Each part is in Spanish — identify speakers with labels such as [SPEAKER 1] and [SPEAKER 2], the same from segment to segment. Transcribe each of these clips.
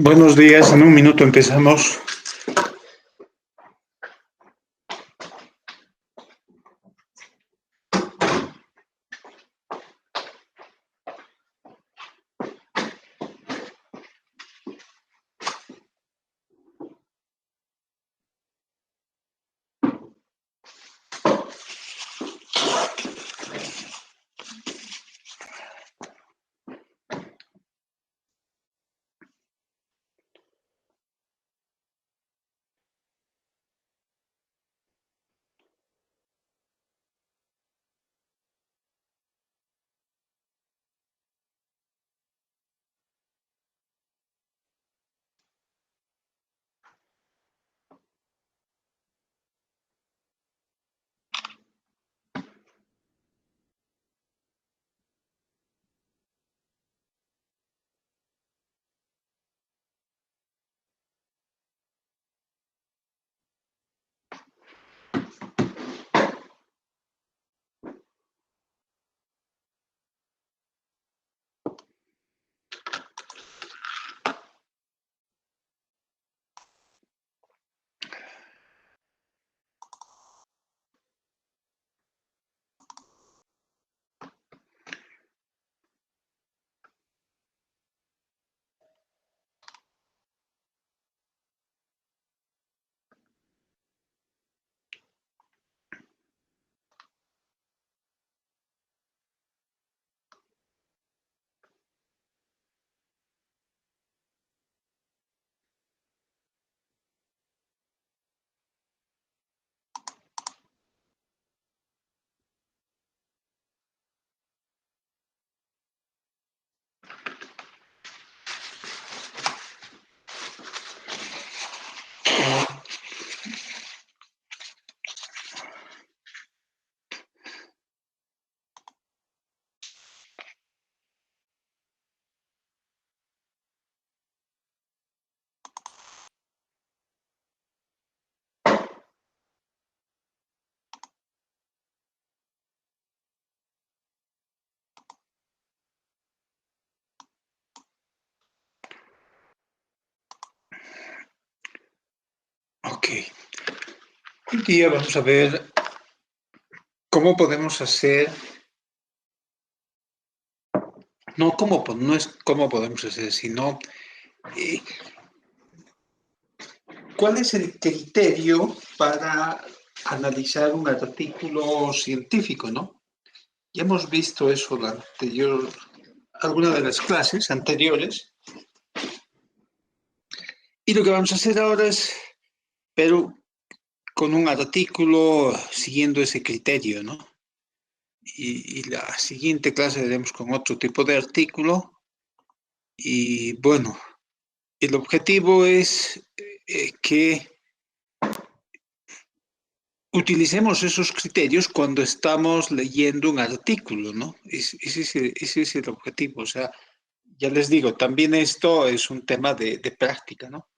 [SPEAKER 1] Buenos días, en un minuto empezamos. Ok. Hoy día vamos a ver cómo podemos hacer, no es cómo podemos hacer, sino eh, cuál es el criterio para analizar un artículo científico, ¿no? Ya hemos visto eso alguna de las clases anteriores, y lo que vamos a hacer ahora es, pero con un artículo siguiendo ese criterio, ¿no? Y la siguiente clase haremos con otro tipo de artículo. Y bueno, el objetivo es que utilicemos esos criterios cuando estamos leyendo un artículo, ¿no? Ese es el objetivo. O sea, ya les digo, también esto es un tema de práctica, ¿no?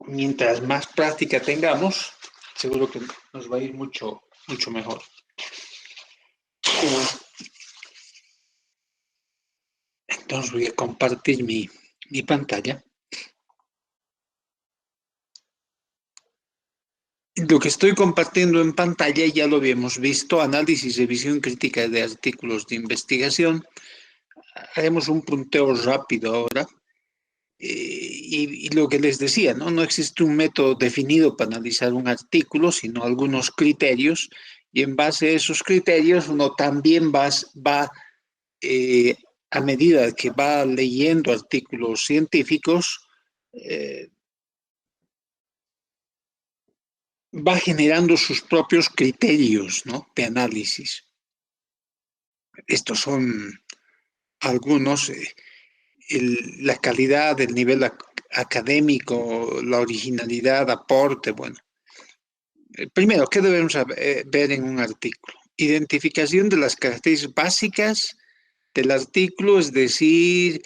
[SPEAKER 1] Mientras más práctica tengamos, seguro que nos va a ir mucho, mucho mejor. Entonces voy a compartir mi pantalla. Lo que estoy compartiendo en pantalla ya lo habíamos visto, análisis y visión crítica de artículos de investigación. Haremos un punteo rápido ahora. Y lo que les decía, ¿no? No existe un método definido para analizar un artículo, sino algunos criterios, y en base a esos criterios uno también va eh, a medida que va leyendo artículos científicos, eh, va generando sus propios criterios, ¿no? De análisis. Estos son algunos, la calidad, el nivel académico, la originalidad, aporte, bueno. Primero, ¿qué debemos ver en un artículo? Identificación de las características básicas del artículo, es decir,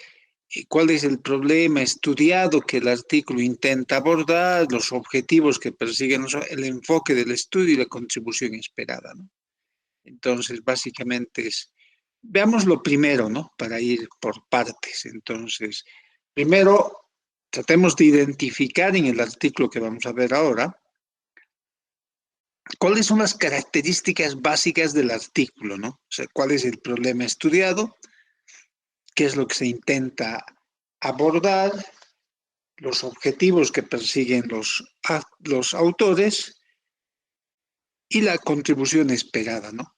[SPEAKER 1] cuál es el problema estudiado que el artículo intenta abordar, los objetivos que persiguen, el enfoque del estudio y la contribución esperada, ¿no? Entonces, básicamente es Veamos lo primero, ¿no? Para ir por partes. Entonces, primero, tratemos de identificar en el artículo que vamos a ver ahora cuáles son las características básicas del artículo, ¿no? O sea, cuál es el problema estudiado, qué es lo que se intenta abordar, los objetivos que persiguen los autores y la contribución esperada, ¿no?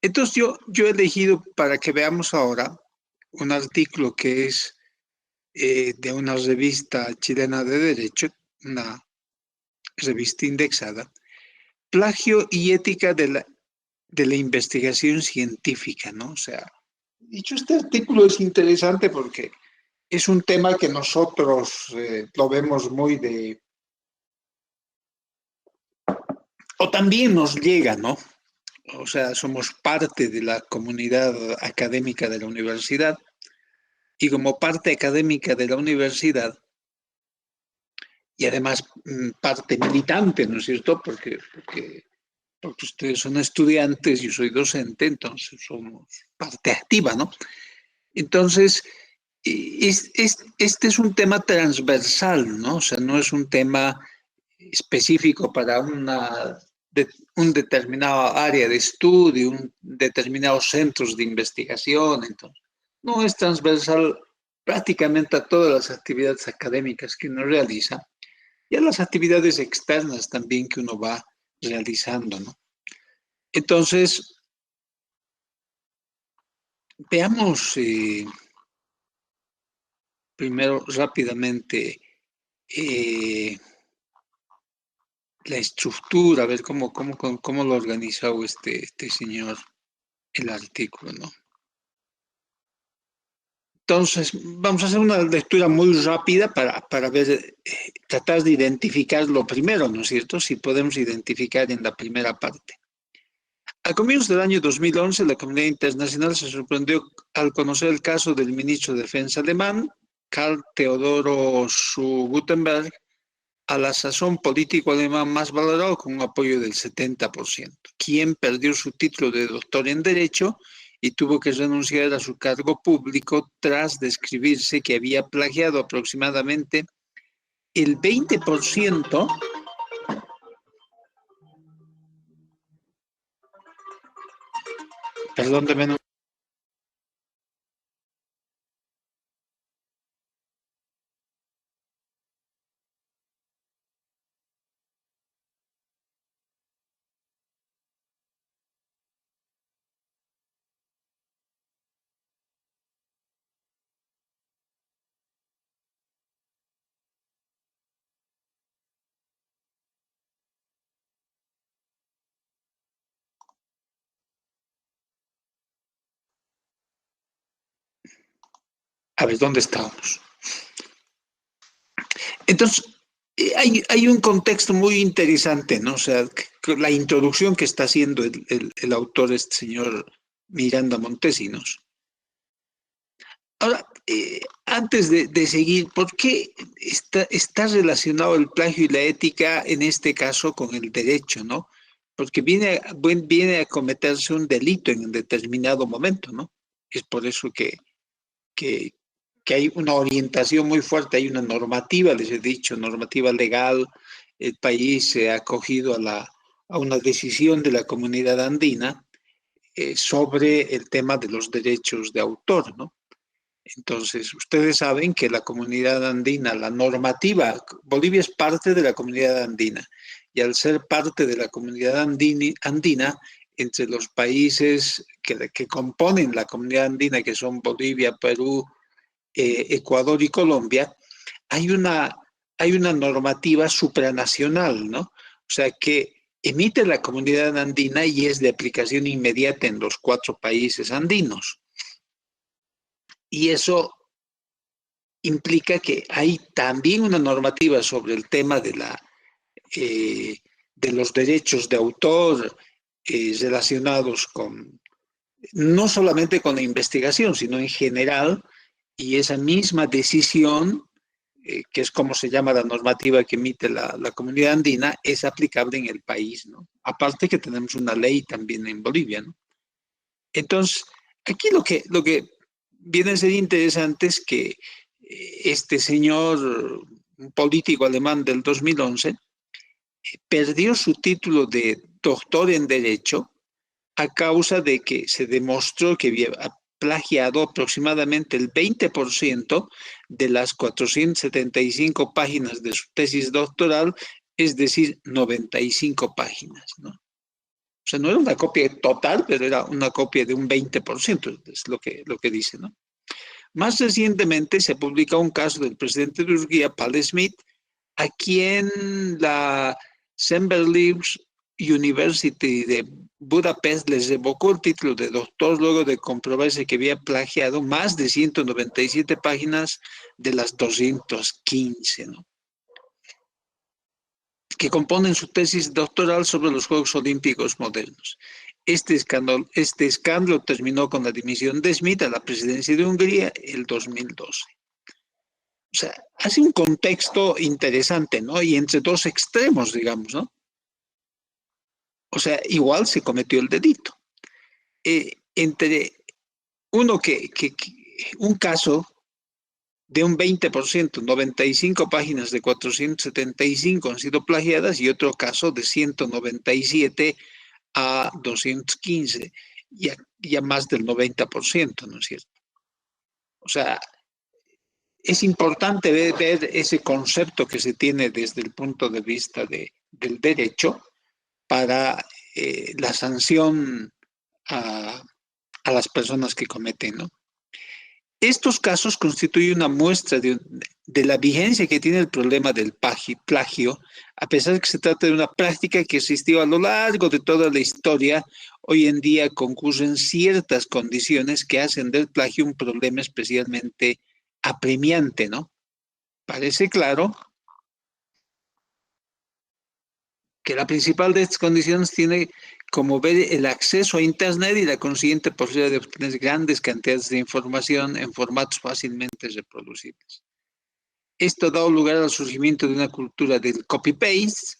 [SPEAKER 1] Entonces yo he elegido para que veamos ahora un artículo que es de una revista chilena de derecho, una revista indexada, Plagio y ética de la investigación científica, ¿no? O sea, dicho este artículo es interesante porque es un tema que nosotros lo vemos muy o también nos llega, ¿no? O sea, somos parte de la comunidad académica de la universidad y como parte académica de la universidad y además parte militante, ¿no es cierto? Porque ustedes son estudiantes, yo soy docente, entonces somos parte activa, ¿no? Entonces, este es un tema transversal, ¿no? O sea, no es un tema específico para un determinado área de estudio, un determinados centros de investigación, entonces, no es transversal prácticamente a todas las actividades académicas que uno realiza y a las actividades externas también que uno va realizando, ¿no? Entonces, veamos primero rápidamente eh, la estructura, a ver cómo lo ha organizado este señor el artículo, ¿no? Entonces, vamos a hacer una lectura muy rápida para ver, tratar de identificar lo primero, ¿no es cierto? Si podemos identificar en la primera parte. A comienzos del año 2011, la comunidad internacional se sorprendió al conocer el caso del ministro de Defensa alemán, Karl Theodoro zu Guttenberg, a la sazón político alemán más valorado con un apoyo del 70%, quien perdió su título de doctor en Derecho y tuvo que renunciar a su cargo público tras describirse que había plagiado aproximadamente el 20%, perdón, de menos. A ver, ¿dónde estábamos? Entonces, hay un contexto muy interesante, ¿no? O sea, la introducción que está haciendo el autor, este señor Miranda Montesinos. Ahora, antes de seguir, ¿por qué está relacionado el plagio y la ética en este caso con el derecho, ¿no? Porque viene a cometerse un delito en un determinado momento, ¿no? Es por eso que, que hay una orientación muy fuerte, hay una normativa, les he dicho, normativa legal. El país se ha acogido a una decisión de la comunidad andina sobre el tema de los derechos de autor, ¿no? Entonces, ustedes saben que la comunidad andina, la normativa, Bolivia es parte de la comunidad andina, y al ser parte de la comunidad andina, entre los países que componen la comunidad andina, que son Bolivia, Perú, Ecuador y Colombia, hay hay una normativa supranacional, ¿no? O sea, que emite la comunidad andina y es de aplicación inmediata en los cuatro países andinos. Y eso implica que hay también una normativa sobre el tema eh, de los derechos de autor relacionados con, no solamente con la investigación, sino en general, y esa misma decisión, que es como se llama la normativa que emite la comunidad andina, es aplicable en el país, ¿no? Aparte que tenemos una ley también en Bolivia, ¿no? Entonces, Aquí lo que viene a ser interesante es que este señor, un político alemán del 2011, perdió su título de doctor en Derecho a causa de que se demostró que había plagiado aproximadamente el 20% de las 475 páginas de su tesis doctoral, es decir, 95 páginas, ¿no? O sea, no era una copia total, pero era una copia de un 20%, es lo que dice, ¿no? Más recientemente se publica un caso del presidente de Turquía, Paul Smith, a quien la Semberleaves University de Budapest les revocó el título de doctor luego de comprobarse que había plagiado más de 197 páginas de las 215, ¿no?, que componen su tesis doctoral sobre los Juegos Olímpicos modernos. Este escándalo terminó con la dimisión de Smith a la presidencia de Hungría el 2012. O sea, hace un contexto interesante, ¿no? Y entre dos extremos, digamos, ¿no? O sea, igual se cometió el delito. Entre uno un caso de un 20%, 95 páginas de 475 han sido plagiadas y otro caso de 197 a 215, ya más del 90%, ¿no es cierto? O sea, es importante ver ese concepto que se tiene desde el punto de vista del derecho para la sanción a, a, las personas que cometen, ¿no? Estos casos constituyen una muestra de la vigencia que tiene el problema del plagio, a pesar de que se trata de una práctica que existió a lo largo de toda la historia. Hoy en día concurren ciertas condiciones que hacen del plagio un problema especialmente apremiante, ¿no? Parece claro que la principal de estas condiciones tiene como ver el acceso a Internet y la consiguiente posibilidad de obtener grandes cantidades de información en formatos fácilmente reproducibles. Esto ha dado lugar al surgimiento de una cultura del copy-paste,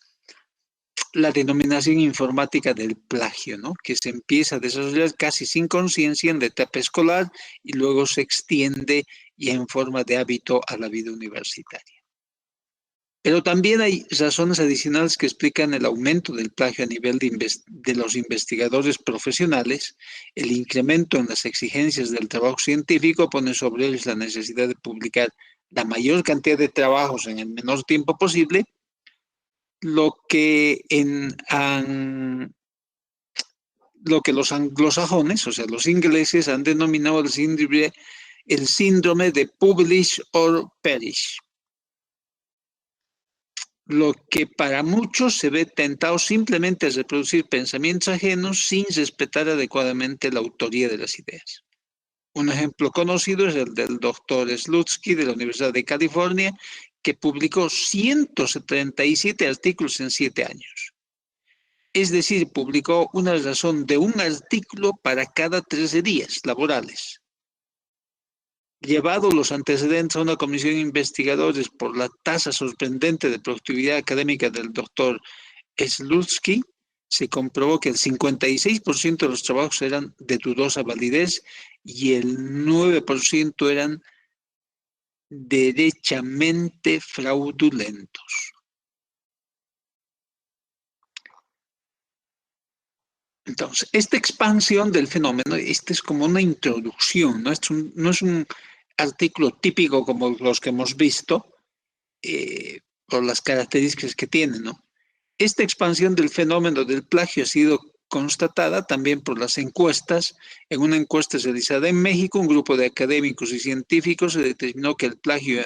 [SPEAKER 1] la denominación informática del plagio, ¿no?, que se empieza a desarrollar casi sin conciencia en la etapa escolar y luego se extiende ya en forma de hábito a la vida universitaria. Pero también hay razones adicionales que explican el aumento del plagio a nivel de los investigadores profesionales. El incremento en las exigencias del trabajo científico pone sobre ellos la necesidad de publicar la mayor cantidad de trabajos en el menor tiempo posible, lo que, lo que los anglosajones, o sea, los ingleses, han denominado el síndrome de publish or perish, lo que para muchos se ve tentado simplemente a reproducir pensamientos ajenos sin respetar adecuadamente la autoría de las ideas. Un ejemplo conocido es el del doctor Slutsky de la Universidad de California, que publicó 177 artículos en 7 años. Es decir, publicó una razón de un artículo para cada 13 días laborales. Llevados los antecedentes a una comisión de investigadores por la tasa sorprendente de productividad académica del doctor Slutsky, se comprobó que el 56% de los trabajos eran de dudosa validez y el 9% eran derechamente fraudulentos. Entonces, esta expansión del fenómeno, este es como una introducción, ¿no? No es un artículo típico como los que hemos visto, por las características que tiene, ¿no? Esta expansión del fenómeno del plagio ha sido constatada también por las encuestas. En una encuesta realizada en México, un grupo de académicos y científicos se determinó que el plagio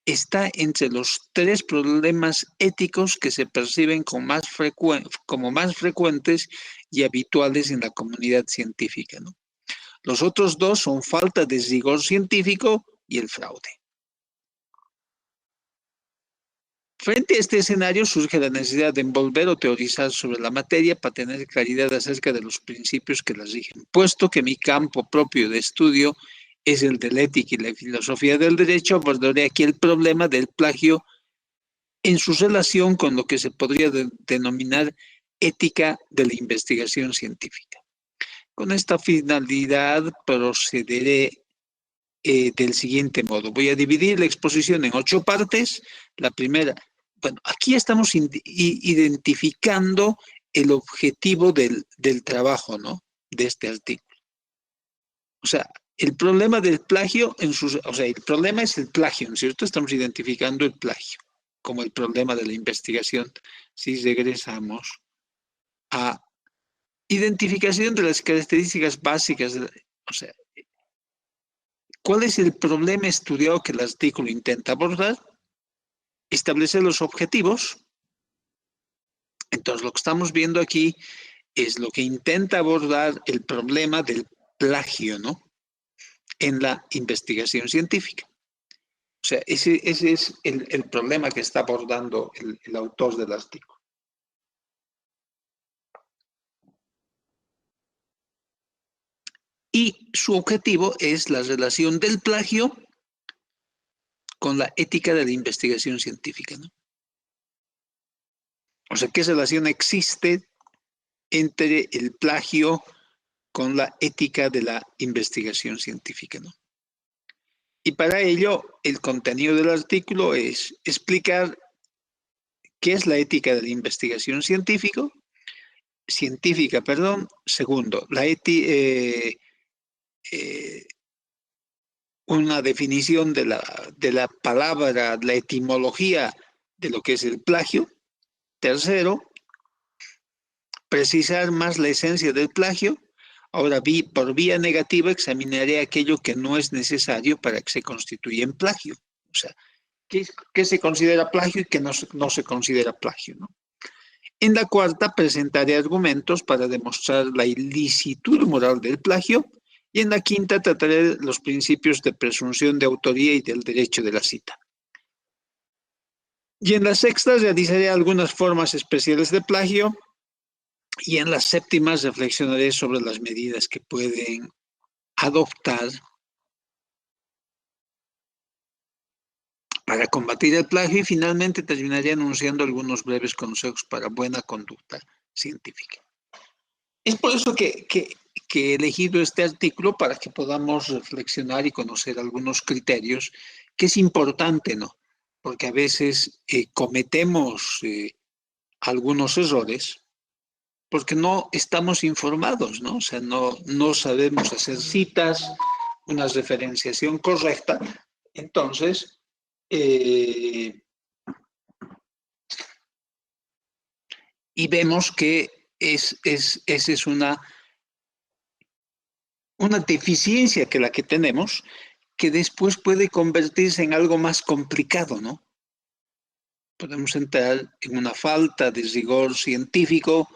[SPEAKER 1] está entre los 3 problemas éticos que se perciben como más frecuentes y habituales en la comunidad científica, ¿no? Los otros 2 son falta de rigor científico y el fraude. Frente a este escenario surge la necesidad de envolver o teorizar sobre la materia para tener claridad acerca de los principios que la rigen. Puesto que mi campo propio de estudio es el de la ética y la filosofía del derecho, abordaré aquí el problema del plagio en su relación con lo que se podría denominar ética de la investigación científica. Con esta finalidad procederé del siguiente modo. Voy a dividir la exposición en 8 partes. La primera, bueno, aquí estamos identificando el objetivo del trabajo, ¿no? De este artículo. O sea, el problema del plagio, o sea, el problema es el plagio, ¿no es cierto? Estamos identificando el plagio como el problema de la investigación. Si regresamos a identificación de las características básicas, o sea, ¿cuál es el problema estudiado que el artículo intenta abordar? Establecer los objetivos. Entonces, lo que estamos viendo aquí es lo que intenta abordar el problema del plagio, ¿no? En la investigación científica. O sea, ese es el problema que está abordando el autor del artículo. Y su objetivo es la relación del plagio con la ética de la investigación científica, ¿no? O sea, ¿qué relación existe entre el plagio con la ética de la investigación científica, ¿no? Y para ello, el contenido del artículo es explicar qué es la ética de la investigación científica, perdón. Segundo, una definición de la palabra, la etimología de lo que es el plagio. Tercero, precisar más la esencia del plagio. Ahora, por vía negativa, examinaré aquello que no es necesario para que se constituya en plagio. O sea, ¿qué se considera plagio y qué no se considera plagio, ¿no? En la cuarta, presentaré argumentos para demostrar la ilicitud moral del plagio. Y en la quinta, trataré los principios de presunción de autoría y del derecho de la cita. Y en la sexta, realizaré algunas formas especiales de plagio. Y en las séptimas, reflexionaré sobre las medidas que pueden adoptar para combatir el plagio. Y finalmente, terminaré anunciando algunos breves consejos para buena conducta científica. Es por eso que he elegido este artículo, para que podamos reflexionar y conocer algunos criterios, que es importante, ¿no? Porque a veces cometemos algunos errores porque no estamos informados, ¿no? O sea, no sabemos hacer citas, una referenciación correcta. Entonces, y vemos que esa es una deficiencia que la que tenemos, que después puede convertirse en algo más complicado, ¿no? Podemos entrar en una falta de rigor científico,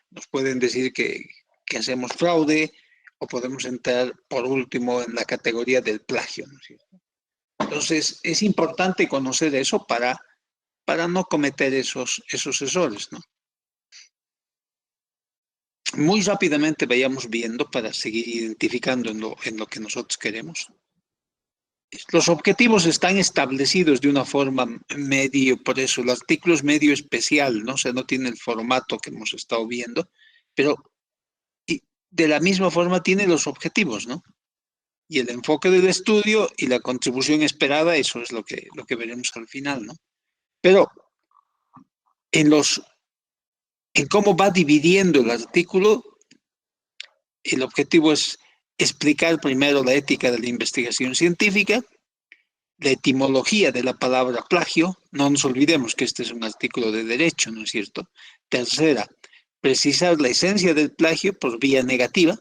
[SPEAKER 1] nos pueden decir que hacemos fraude, o podemos entrar, por último, en la categoría del plagio, ¿no es cierto? Entonces, es importante conocer eso para no cometer esos errores, ¿no? Muy rápidamente vayamos viendo, para seguir identificando en lo que nosotros queremos. Los objetivos están establecidos de una forma medio, por eso el artículo es medio especial, ¿no? O sea, no tiene el formato que hemos estado viendo, pero de la misma forma tiene los objetivos, ¿no? Y el enfoque del estudio y la contribución esperada, eso es lo que veremos al final, ¿no? Pero en cómo va dividiendo el artículo, el objetivo es explicar primero la ética de la investigación científica, la etimología de la palabra plagio. No nos olvidemos que este es un artículo de derecho, ¿no es cierto? Tercera, precisar la esencia del plagio por vía negativa,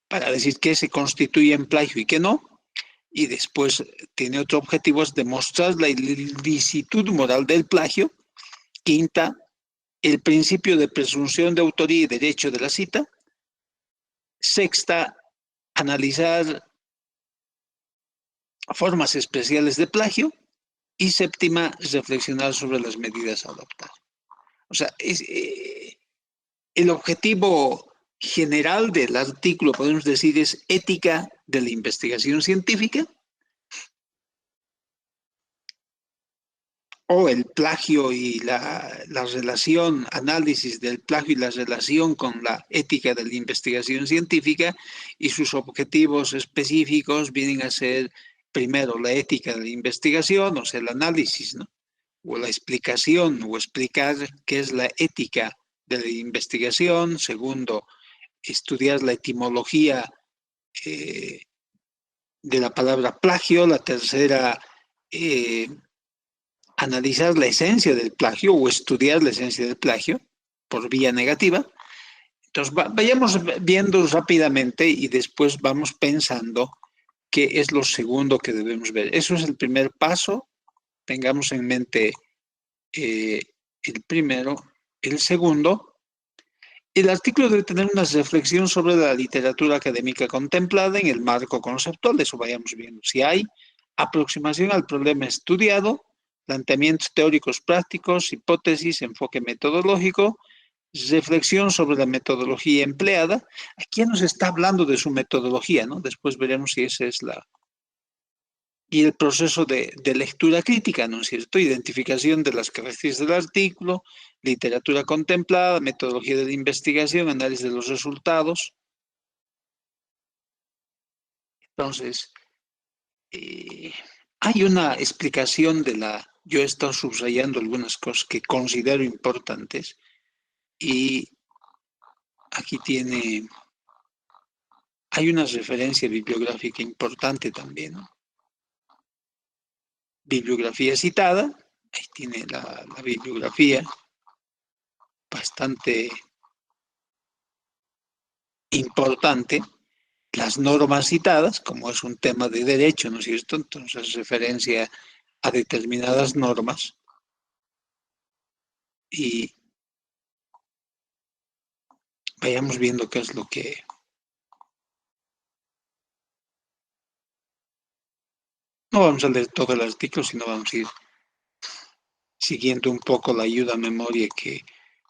[SPEAKER 1] para decir qué se constituye en plagio y qué no. Y después tiene otro objetivo, es demostrar la ilicitud moral del plagio. Quinta, el principio de presunción de autoría y derecho de la cita. Sexta, analizar formas especiales de plagio. Y séptima, reflexionar sobre las medidas a adoptar. O sea, el objetivo general del artículo, podemos decir, es ética de la investigación científica. o el plagio y la relación, análisis del plagio y la relación con la ética de la investigación científica, y sus objetivos específicos vienen a ser, primero, la ética de la investigación, o sea, el análisis, ¿no? O la explicación, o explicar qué es la ética de la investigación. Segundo, estudiar la etimología eh, de la palabra plagio. La tercera, eh, analizar la esencia del plagio o estudiar la esencia del plagio por vía negativa. Entonces, vayamos viendo rápidamente y después vamos pensando qué es lo segundo que debemos ver. Eso es el primer paso. Tengamos en mente eh, el primero. El segundo, el artículo debe tener una reflexión sobre la literatura académica contemplada en el marco conceptual. Eso vayamos viendo. Si hay aproximación al problema estudiado, planteamientos teóricos prácticos, hipótesis, enfoque metodológico, reflexión sobre la metodología empleada. Aquí nos está hablando de su metodología, ¿no? Después veremos si esa es la... Y el proceso de lectura crítica, ¿no es cierto? Identificación de las características del artículo, literatura contemplada, metodología de la investigación, análisis de los resultados. Entonces, eh, hay una explicación de la... Yo he estado subrayando algunas cosas que considero importantes y aquí tiene... Hay una referencia bibliográfica importante también, ¿no? Bibliografía citada, ahí tiene la bibliografía bastante importante, las normas citadas, como es un tema de derecho, ¿no es cierto? Entonces, referencia a determinadas normas y vayamos viendo qué es lo que... No vamos a leer todo el artículo, sino vamos a ir siguiendo un poco la ayuda a memoria que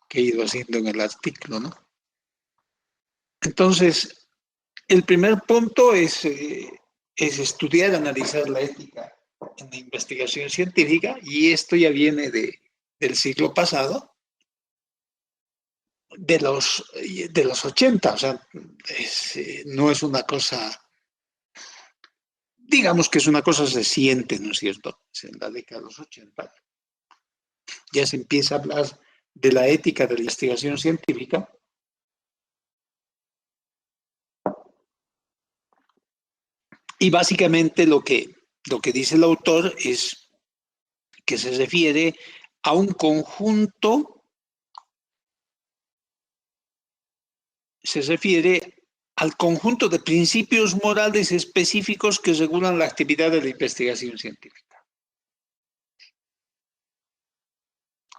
[SPEAKER 1] he ido haciendo en el artículo, ¿no? Entonces, el primer punto es estudiar, analizar la ética en la investigación científica, y esto ya viene del siglo pasado, de los 80, o sea, no es una cosa, digamos que es una cosa reciente, ¿no es cierto? Es en la década de los 80 ya se empieza a hablar de la ética de la investigación científica. Y básicamente lo que dice el autor es que se refiere a un conjunto, se refiere al conjunto de principios morales específicos que regulan la actividad de la investigación científica.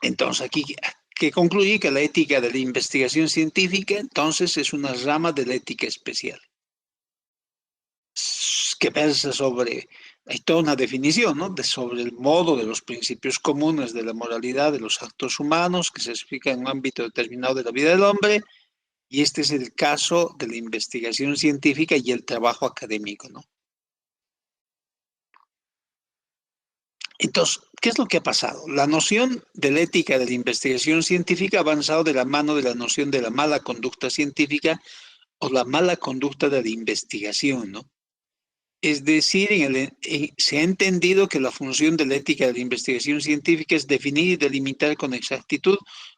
[SPEAKER 1] Entonces, aquí que concluye que la ética de la investigación científica, entonces, es una rama de la ética especial, que versa sobre, hay toda una definición, ¿no? Sobre el modo de los principios comunes de la moralidad de los actos humanos que se explica en un ámbito determinado de la vida del hombre, y este es el caso de la investigación científica y el trabajo académico, ¿no? Entonces, ¿qué es lo que ha pasado? La noción de la ética de la investigación científica ha avanzado de la mano de la noción de la mala conducta científica o la mala conducta de la investigación, ¿no? Es decir, se ha entendido que la función de la ética de la investigación científica es definir y delimitar con exactitud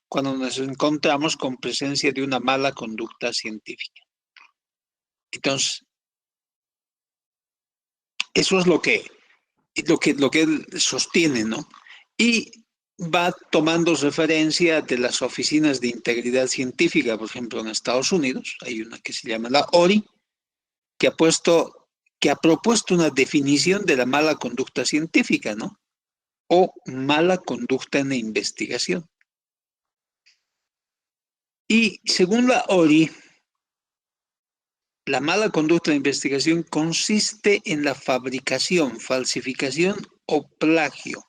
[SPEAKER 1] cuando nos encontramos con presencia de una mala conducta científica. Entonces, eso es lo que él sostiene, ¿no? Y va tomando referencia de las oficinas de integridad científica, por ejemplo, en Estados Unidos, hay una que se llama la ORI, que que ha propuesto una definición de la mala conducta científica, ¿no? O mala conducta en la investigación. Y según la ORI, la mala conducta de investigación consiste en la fabricación, falsificación o plagio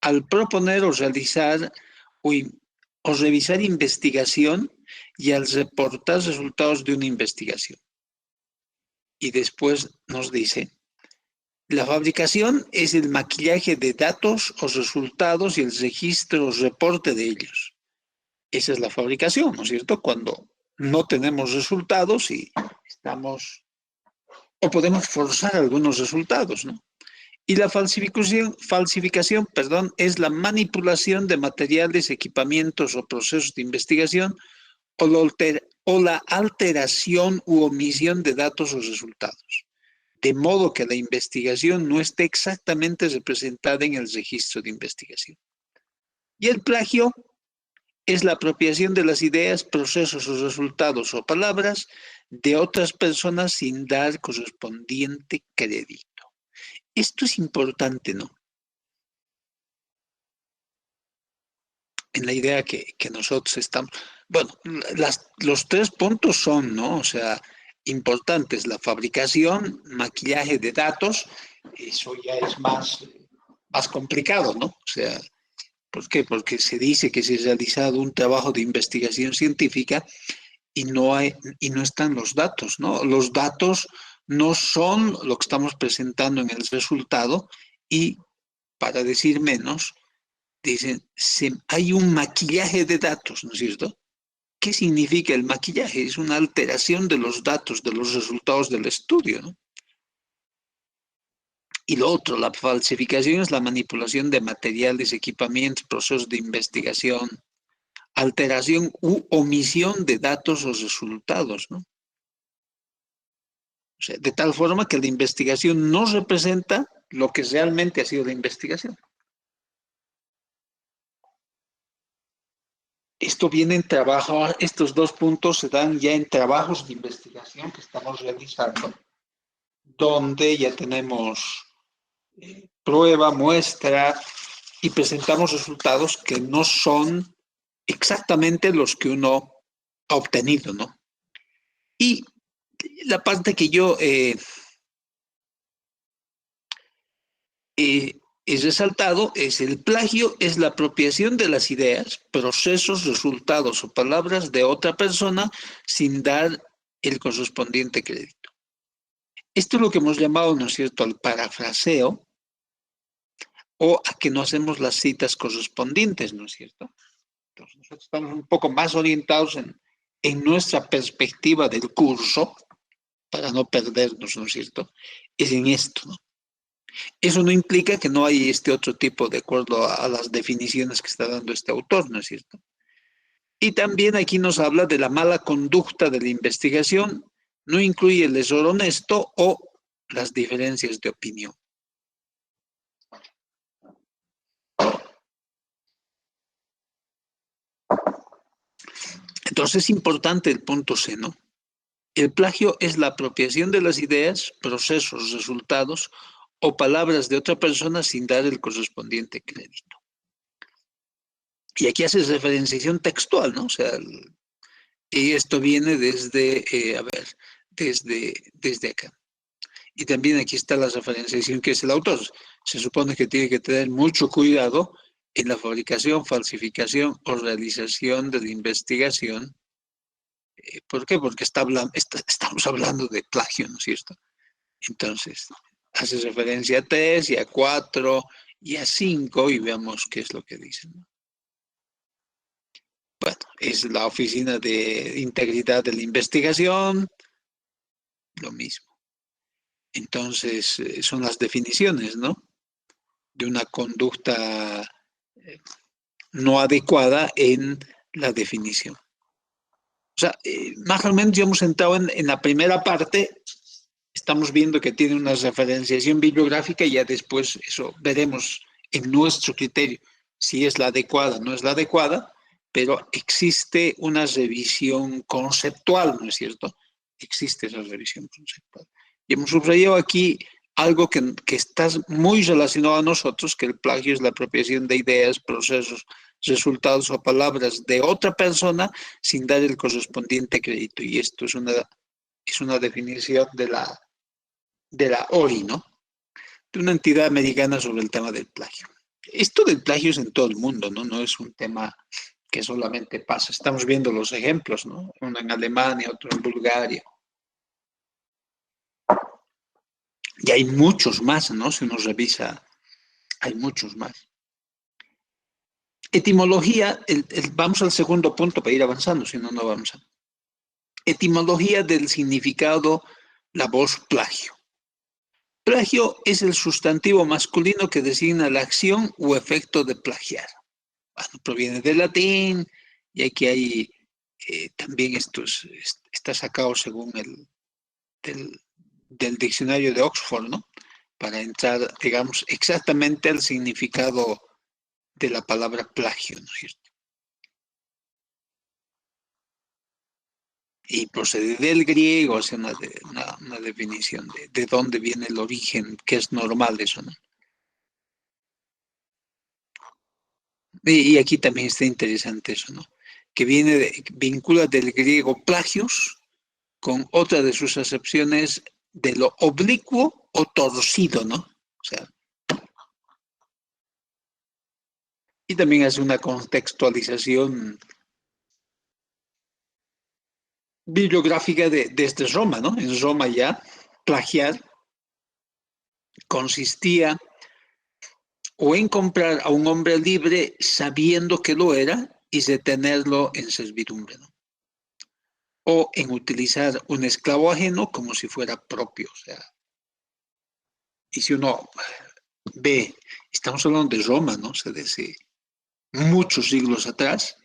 [SPEAKER 1] al proponer o realizar o revisar investigación y al reportar resultados de una investigación. Y después nos dice La fabricación es el maquillaje de datos o resultados y el registro o reporte de ellos. Esa es la fabricación, ¿no es cierto? Cuando no tenemos resultados y estamos, o podemos forzar algunos resultados, ¿no? Y la falsificación, es la manipulación de materiales, equipamientos o procesos de investigación o la alteración u omisión de datos o resultados, de modo que la investigación no esté exactamente representada en el registro de investigación. Y el plagio es la apropiación de las ideas, procesos o resultados o palabras de otras personas sin dar correspondiente crédito. Esto es importante, ¿no? En la idea que nosotros estamos. Bueno, los tres puntos son, ¿no? O sea, importantes. La fabricación, maquillaje de datos, eso ya es más complicado, ¿no? O sea, ¿por qué? Porque se dice que se ha realizado un trabajo de investigación científica y no están los datos, ¿no? Los datos no son lo que estamos presentando en el resultado y, para decir menos, dicen, hay un maquillaje de datos, ¿no es cierto? ¿Qué significa el maquillaje? Es una alteración de los datos, de los resultados del estudio, ¿no? Y lo otro, la falsificación es la manipulación de materiales, equipamientos, procesos de investigación, alteración u omisión de datos o resultados, ¿no? O sea, de tal forma que la investigación no representa lo que realmente ha sido la investigación. Esto viene en trabajo, estos dos puntos se dan ya en trabajos de investigación que estamos realizando, donde ya tenemos prueba, muestra y presentamos resultados que no son exactamente los que uno ha obtenido, ¿no? Y la parte que yo he resaltado es el plagio, es la apropiación de las ideas, procesos, resultados o palabras de otra persona sin dar el correspondiente crédito. Esto es lo que hemos llamado, ¿no es cierto?, al parafraseo o a que no hacemos las citas correspondientes, ¿no es cierto? Entonces, nosotros estamos un poco más orientados en nuestra perspectiva del curso, para no perdernos, ¿no es cierto? Es en esto, ¿no? Eso no implica que no hay este otro tipo de acuerdo a las definiciones que está dando este autor, ¿no es cierto? Y también aquí nos habla de la mala conducta de la investigación, no incluye el error honesto o las diferencias de opinión. Entonces es importante el punto C, ¿no? El plagio es la apropiación de las ideas, procesos, resultados o palabras de otra persona sin dar el correspondiente crédito. Y aquí hace referenciación textual, ¿no? O sea, y esto viene desde, desde acá. Y también aquí está la referenciación que es el autor. Se supone que tiene que tener mucho cuidado en la fabricación, falsificación o realización de la investigación. ¿Por qué? Porque estamos hablando de plagio, ¿no es cierto? Entonces, hace referencia a 3 y a 4 y a 5 y veamos qué es lo que dicen, ¿no? Bueno, es la Oficina de Integridad de la Investigación, lo mismo. Entonces, son las definiciones, ¿no? De una conducta no adecuada en la definición. O sea, más o menos ya hemos entrado en la primera parte, estamos viendo que tiene una referenciación bibliográfica y ya después eso veremos en nuestro criterio si es la adecuada o no es la adecuada, pero existe una revisión conceptual, ¿no es cierto? Existe esa revisión conceptual. Y hemos subrayado aquí algo que está muy relacionado a nosotros, que el plagio es la apropiación de ideas, procesos, resultados o palabras de otra persona sin dar el correspondiente crédito. Y esto es una definición de la ORI, ¿no? De una entidad americana sobre el tema del plagio. Esto del plagio es en todo el mundo, ¿no? No es un tema que solamente pasa. Estamos viendo los ejemplos, ¿no? Uno en Alemania, otro en Bulgaria. Y hay muchos más, ¿no? Si uno revisa, hay muchos más. Etimología, vamos al segundo punto para ir avanzando, si no, no avanzamos. Etimología del significado, la voz plagio. Plagio es el sustantivo masculino que designa la acción o efecto de plagiar. Bueno, proviene del latín y aquí hay también está sacado según del, del diccionario de Oxford, ¿no? Para entrar, digamos, exactamente al significado de la palabra plagio, ¿no es cierto? Y procede del griego, es una definición de dónde viene el origen, que es normal eso, ¿no? Y aquí también está interesante eso, ¿no? Que vincula del griego plagios con otra de sus acepciones de lo oblicuo o torcido, ¿no? O sea, y también hace una contextualización bibliográfica desde Roma, ¿no? En Roma ya plagiar consistía o en comprar a un hombre libre sabiendo que lo era y detenerlo en servidumbre, ¿no? O en utilizar un esclavo ajeno como si fuera propio. O sea, y si uno ve, estamos hablando de Roma, ¿no? O sea, desde muchos siglos atrás,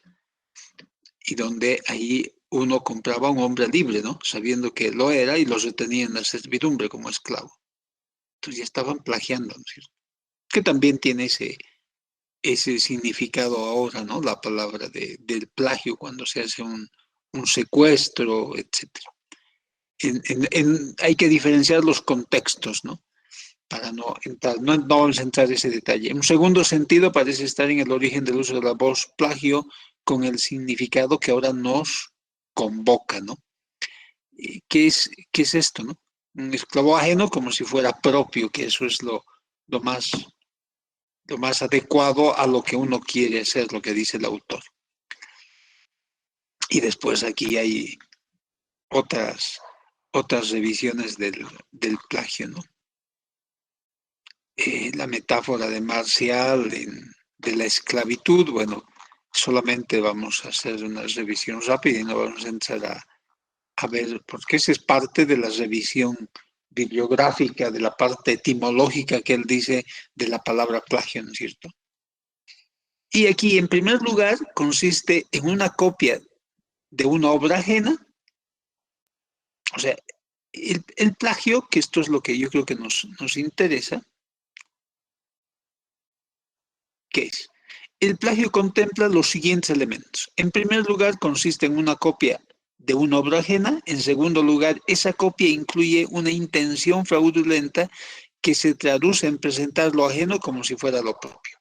[SPEAKER 1] y donde ahí uno compraba a un hombre libre, ¿no? Sabiendo que lo era y lo retenía en la servidumbre como esclavo. Entonces ya estaban plagiando, ¿no es cierto? Que también tiene ese significado ahora, ¿no? La palabra del plagio cuando se hace un secuestro, etcétera. Hay que diferenciar los contextos, ¿no? Para no entrar, no vamos a entrar en ese detalle. Un segundo sentido parece estar en el origen del uso de la voz plagio con el significado que ahora nos convoca, ¿no? ¿Qué es esto, no? Un esclavo ajeno como si fuera propio, que eso es lo lo más adecuado a lo que uno quiere hacer, lo que dice el autor. Y después aquí hay otras revisiones del plagio, ¿no? La metáfora de Marcial de la esclavitud, bueno, solamente vamos a hacer una revisión rápida y no vamos a entrar a ver, porque esa es parte de la revisión bibliográfica, de la parte etimológica que él dice de la palabra plagio, ¿no es cierto? Y aquí, en primer lugar, consiste en una copia de una obra ajena, o sea, el plagio, que esto es lo que yo creo que nos interesa, ¿qué es? El plagio contempla los siguientes elementos. En primer lugar, consiste en una copia de una obra ajena. En segundo lugar, esa copia incluye una intención fraudulenta que se traduce en presentar lo ajeno como si fuera lo propio.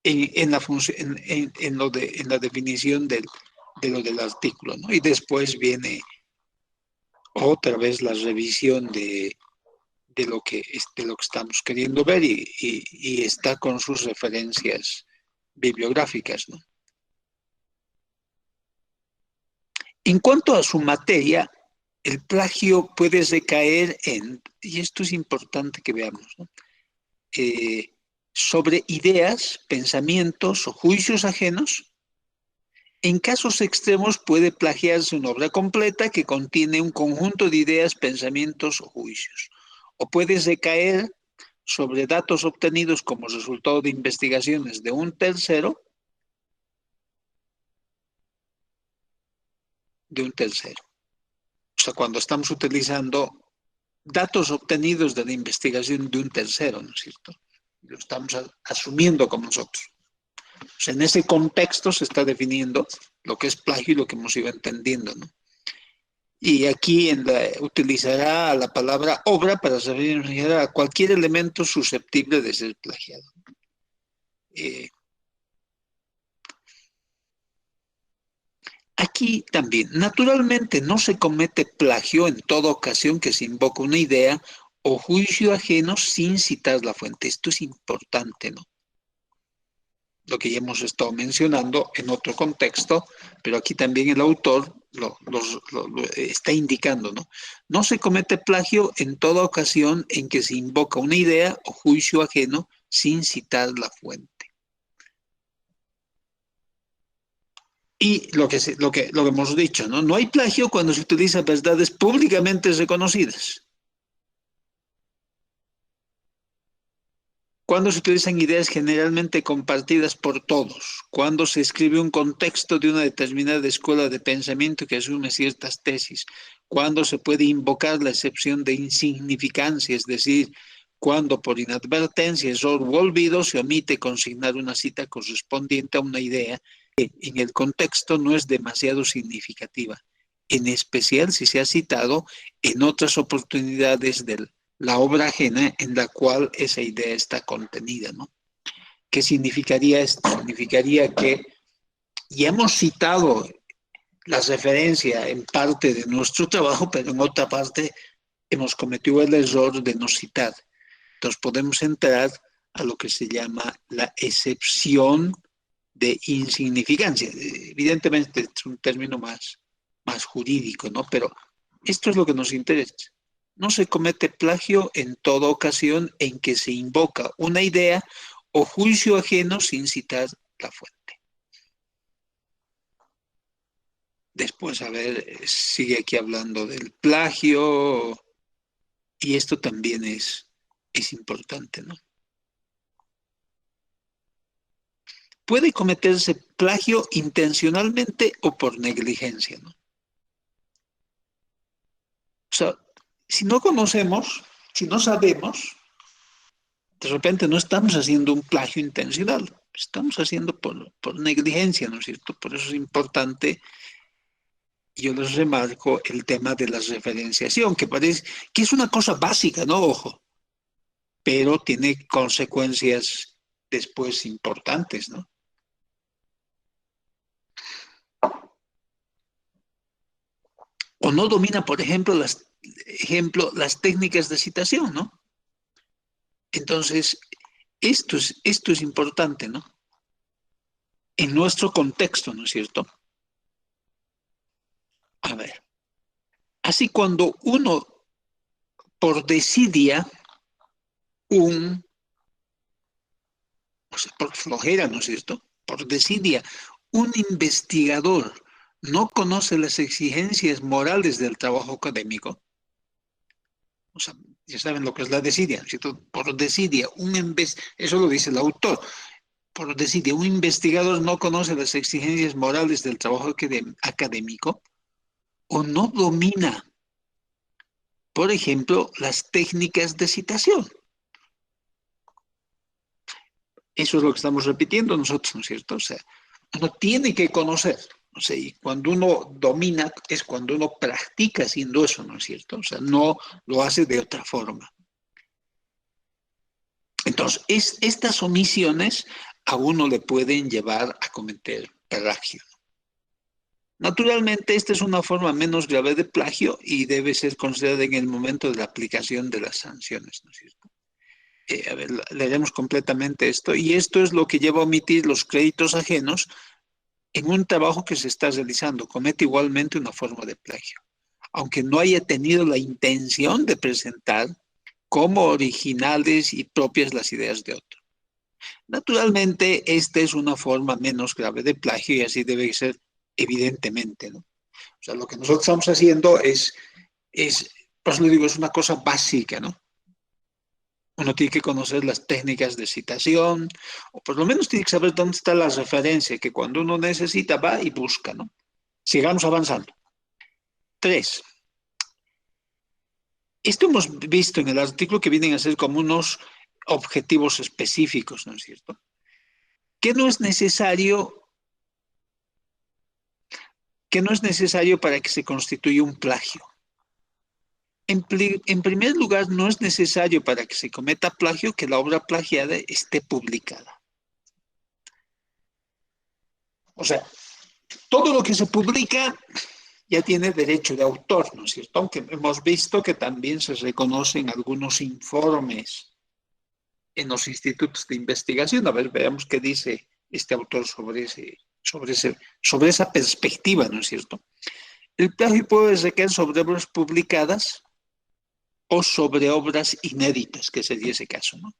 [SPEAKER 1] En la definición de lo del artículo, ¿no? Y después viene otra vez la revisión de lo que estamos queriendo ver y está con sus referencias bibliográficas, ¿no? En cuanto a su materia, el plagio puede recaer y esto es importante que veamos, ¿no? Eh, sobre ideas, pensamientos o juicios ajenos. En casos extremos puede plagiarse una obra completa que contiene un conjunto de ideas, pensamientos o juicios. O puede recaer sobre datos obtenidos como resultado de investigaciones de un tercero. O sea, cuando estamos utilizando datos obtenidos de la investigación de un tercero, ¿no es cierto? Lo estamos asumiendo como nosotros. O sea, en ese contexto se está definiendo lo que es plagio y lo que hemos ido entendiendo, ¿no? Y aquí utilizará la palabra obra para referir a cualquier elemento susceptible de ser plagiado. Eh, Aquí también, naturalmente no se comete plagio en toda ocasión que se invoca una idea o juicio ajeno sin citar la fuente. Esto es importante, ¿no? lo que ya hemos estado mencionando en otro contexto, pero aquí también el autor lo está indicando, ¿no? No se comete plagio en toda ocasión en que se invoca una idea o juicio ajeno sin citar la fuente. Y lo que hemos dicho, ¿no? No hay plagio cuando se utilizan verdades públicamente reconocidas. Cuando se utilizan ideas generalmente compartidas por todos, cuando se escribe un contexto de una determinada escuela de pensamiento que asume ciertas tesis, cuando se puede invocar la excepción de insignificancia, es decir, cuando por inadvertencia, error u olvido se omite consignar una cita correspondiente a una idea que en el contexto no es demasiado significativa, en especial si se ha citado en otras oportunidades del la obra ajena en la cual esa idea está contenida, ¿no? ¿Qué significaría esto? Significaría que ya hemos citado la referencia en parte de nuestro trabajo, pero en otra parte hemos cometido el error de no citar. Entonces podemos entrar a lo que se llama la excepción de insignificancia. Evidentemente es un término más jurídico, ¿no? Pero esto es lo que nos interesa. No se comete plagio en toda ocasión en que se invoca una idea o juicio ajeno sin citar la fuente. Después, a ver, sigue aquí hablando del plagio y esto también es importante, ¿no? Puede cometerse plagio intencionalmente o por negligencia, ¿no? O sea, si no conocemos, si no sabemos, de repente no estamos haciendo un plagio intencional, estamos haciendo por negligencia, ¿no es cierto? Por eso es importante, yo les remarco el tema de la referenciación, que parece que es una cosa básica, ¿no? Ojo, pero tiene consecuencias después importantes, ¿no? O no domina, por ejemplo, las técnicas de citación, ¿no? Entonces, esto es importante, ¿no? En nuestro contexto, ¿no es cierto? A ver, así cuando uno por desidia un, o sea, por flojera, ¿no es cierto? Por desidia, un investigador no conoce las exigencias morales del trabajo académico. O sea, ya saben lo que es la desidia, ¿no es cierto? Por desidia, eso lo dice el autor. Por desidia, un investigador no conoce las exigencias morales del trabajo académico o no domina, por ejemplo, las técnicas de citación. Eso es lo que estamos repitiendo nosotros, ¿no es cierto? O sea, uno tiene que conocer, o sea, y cuando uno domina es cuando uno practica haciendo eso, ¿no es cierto? O sea, no lo hace de otra forma. Entonces, estas omisiones a uno le pueden llevar a cometer plagio. Naturalmente, esta es una forma menos grave de plagio y debe ser considerada en el momento de la aplicación de las sanciones, ¿no es cierto? A ver, leeremos completamente esto, y esto es lo que lleva a omitir los créditos ajenos en un trabajo que se está realizando. Comete igualmente una forma de plagio, aunque no haya tenido la intención de presentar como originales y propias las ideas de otro. Naturalmente, esta es una forma menos grave de plagio y así debe ser evidentemente, ¿no? O sea, lo que nosotros estamos haciendo por eso le digo, es una cosa básica, ¿no? Uno tiene que conocer las técnicas de citación, o por lo menos tiene que saber dónde está la referencia, que cuando uno necesita va y busca, ¿no? Sigamos avanzando. 3. Esto hemos visto en el artículo que vienen a ser como unos objetivos específicos, ¿no es cierto? Que no es necesario, que no es necesario para que se constituya un plagio. En primer lugar, no es necesario para que se cometa plagio que la obra plagiada esté publicada. O sea, todo lo que se publica ya tiene derecho de autor, ¿no es cierto? Aunque hemos visto que también se reconocen algunos informes en los institutos de investigación. A ver, veamos qué dice este autor sobre esa perspectiva, ¿no es cierto? El plagio puede recaer sobre obras publicadas o sobre obras inéditas, que sería ese caso, ¿no?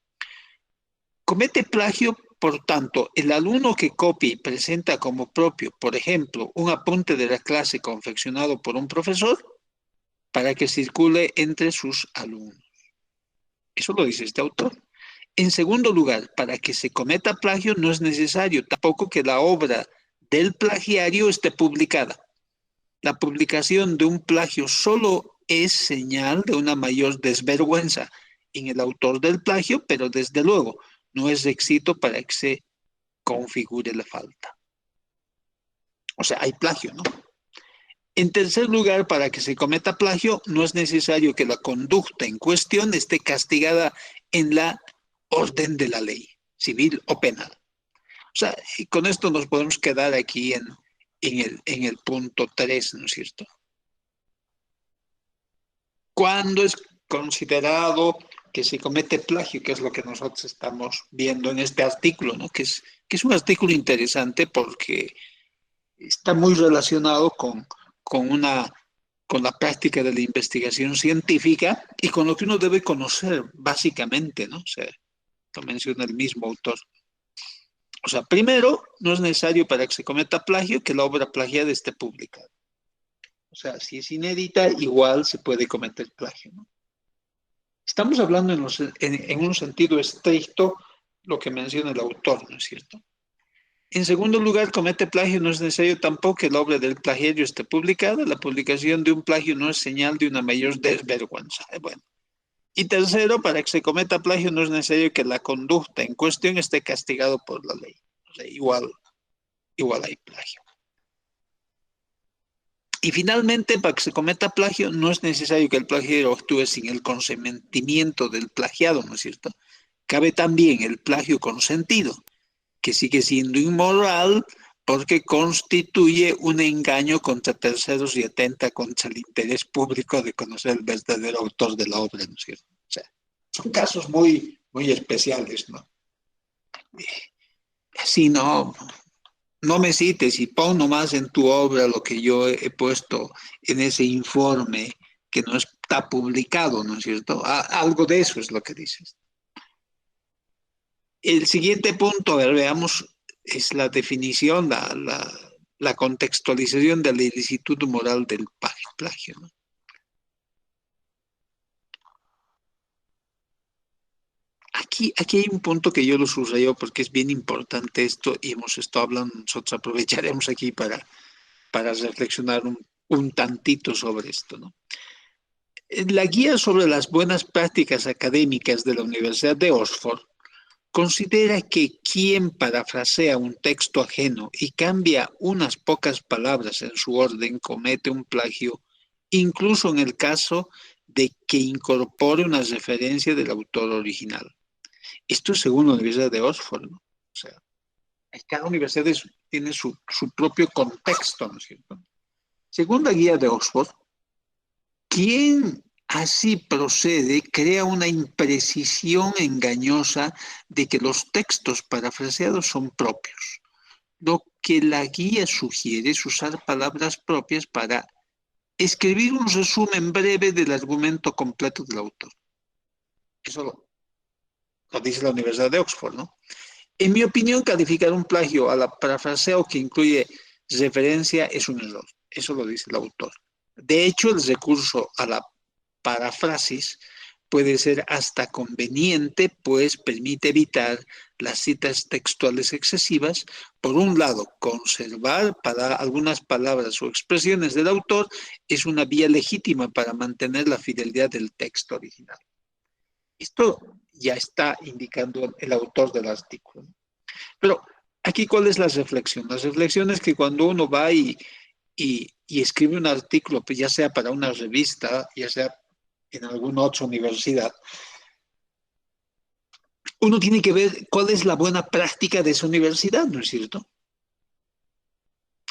[SPEAKER 1] Comete plagio, por tanto, el alumno que copia y presenta como propio, por ejemplo, un apunte de la clase confeccionado por un profesor para que circule entre sus alumnos. Eso lo dice este autor. En segundo lugar, para que se cometa plagio no es necesario tampoco que la obra del plagiario esté publicada. La publicación de un plagio solo es señal de una mayor desvergüenza en el autor del plagio, pero desde luego no es requisito para que se configure la falta. O sea, hay plagio, ¿no? En tercer lugar, para que se cometa plagio, no es necesario que la conducta en cuestión esté castigada en la orden de la ley, civil o penal. O sea, y con esto nos podemos quedar aquí en el punto 3, ¿no es cierto? ¿Cuándo es considerado que se comete plagio? Que es lo que nosotros estamos viendo en este artículo, ¿no? Que es un artículo interesante porque está muy relacionado con una, con la práctica de la investigación científica y con lo que uno debe conocer básicamente, ¿no? O sea, lo menciona el mismo autor. O sea, primero, no es necesario para que se cometa plagio que la obra plagiada esté publicada. O sea, si es inédita, igual se puede cometer plagio, ¿no? Estamos hablando en un sentido estricto lo que menciona el autor, ¿no es cierto? En segundo lugar, comete plagio no es necesario tampoco que la obra del plagiario esté publicada. La publicación de un plagio no es señal de una mayor desvergüenza. Bueno. Y tercero, para que se cometa plagio no es necesario que la conducta en cuestión esté castigado por la ley. O sea, igual hay plagio. Y finalmente, para que se cometa plagio, no es necesario que el plagiario actúe sin el consentimiento del plagiado, ¿no es cierto? Cabe también el plagio consentido, que sigue siendo inmoral porque constituye un engaño contra terceros y atenta contra el interés público de conocer el verdadero autor de la obra, ¿no es cierto? O sea, son casos muy especiales, ¿no? Si no, no me cites y pon nomás en tu obra lo que yo he puesto en ese informe que no está publicado, ¿no es cierto? Algo de eso es lo que dices. El siguiente punto, a ver, veamos, es la definición, la contextualización de la ilicitud moral del plagio, ¿no? Aquí hay un punto que yo lo subrayo porque es bien importante esto y hemos estado hablando, nosotros aprovecharemos aquí para reflexionar un tantito sobre esto, ¿no? La guía sobre las buenas prácticas académicas de la Universidad de Oxford considera que quien parafrasea un texto ajeno y cambia unas pocas palabras en su orden comete un plagio, incluso en el caso de que incorpore una referencia del autor original. Esto es según la Universidad de Oxford, ¿no? O sea, cada universidad tiene su propio contexto, ¿no es cierto? Según la guía de Oxford, quien así procede crea una imprecisión engañosa de que los textos parafraseados son propios. Lo que la guía sugiere es usar palabras propias para escribir un resumen breve del argumento completo del autor. Eso lo dice la Universidad de Oxford, ¿no? En mi opinión, calificar un plagio a la parafraseo que incluye referencia es un error. Eso lo dice el autor. De hecho, el recurso a la paráfrasis puede ser hasta conveniente, pues permite evitar las citas textuales excesivas. Por un lado, conservar para algunas palabras o expresiones del autor es una vía legítima para mantener la fidelidad del texto original. Esto ya está indicando el autor del artículo. Pero aquí, ¿cuál es la reflexión? La reflexión es que cuando uno va y escribe un artículo, pues ya sea para una revista, ya sea en alguna otra universidad, uno tiene que ver cuál es la buena práctica de esa universidad, ¿no es cierto?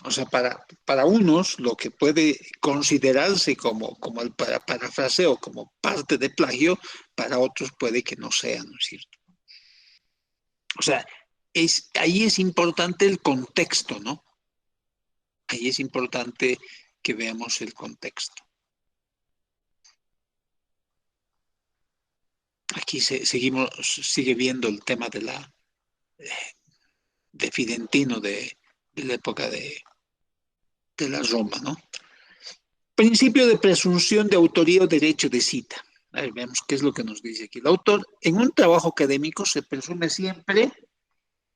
[SPEAKER 1] O sea, para unos, lo que puede considerarse como el parafraseo, como parte de plagio, para otros puede que no sea, ¿no es cierto? O sea, ahí es importante el contexto, ¿no? Ahí es importante que veamos el contexto. Aquí sigue viendo el tema de Fidentino de la época de la Roma, ¿no? Principio de presunción de autoría o derecho de cita. A ver, veamos qué es lo que nos dice aquí. El autor, en un trabajo académico se presume siempre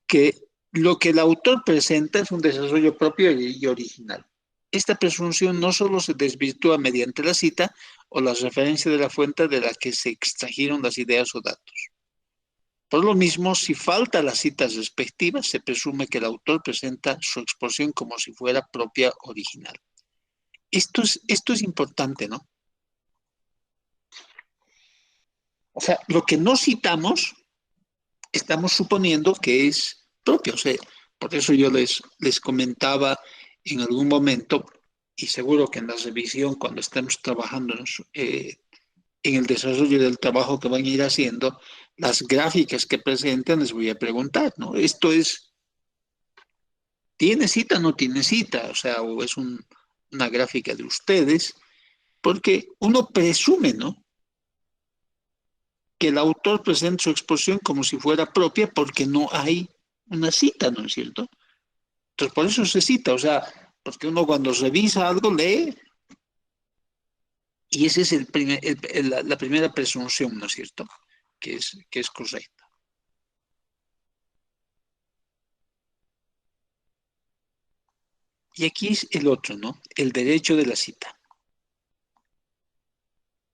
[SPEAKER 1] que lo que el autor presenta es un desarrollo propio y original. Esta presunción no solo se desvirtúa mediante la cita o la referencia de la fuente de la que se extrajeron las ideas o datos. Por lo mismo, si falta las citas respectivas, se presume que el autor presenta su exposición como si fuera propia original. Esto es importante, ¿no? O sea, lo que no citamos, estamos suponiendo que es propio. O sea, por eso yo les comentaba en algún momento, y seguro que en la revisión, cuando estemos trabajando en el desarrollo del trabajo que van a ir haciendo, las gráficas que presenten les voy a preguntar, ¿no? Esto es, ¿tiene cita o no tiene cita? O sea, o es una gráfica de ustedes, porque uno presume, ¿no? Que el autor presenta su exposición como si fuera propia porque no hay una cita, ¿no es cierto? Entonces, por eso se cita, o sea, porque uno cuando revisa algo lee y esa es la primera presunción, ¿no es cierto? Que es correcta. Y aquí es el otro, ¿no? El derecho de la cita.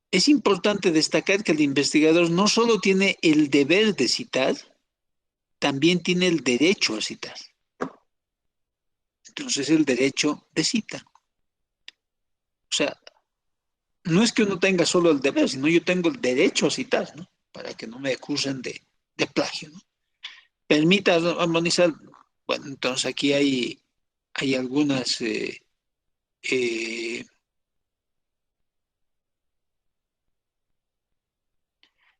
[SPEAKER 1] Es importante destacar que el investigador no solo tiene el deber de citar, también tiene el derecho a citar. Entonces, el derecho de cita. O sea, no es que uno tenga solo el deber, sino yo tengo el derecho a citar, ¿no? Para que no me acusen de plagio, ¿no? Permita armonizar. Bueno, entonces aquí hay algunas eh,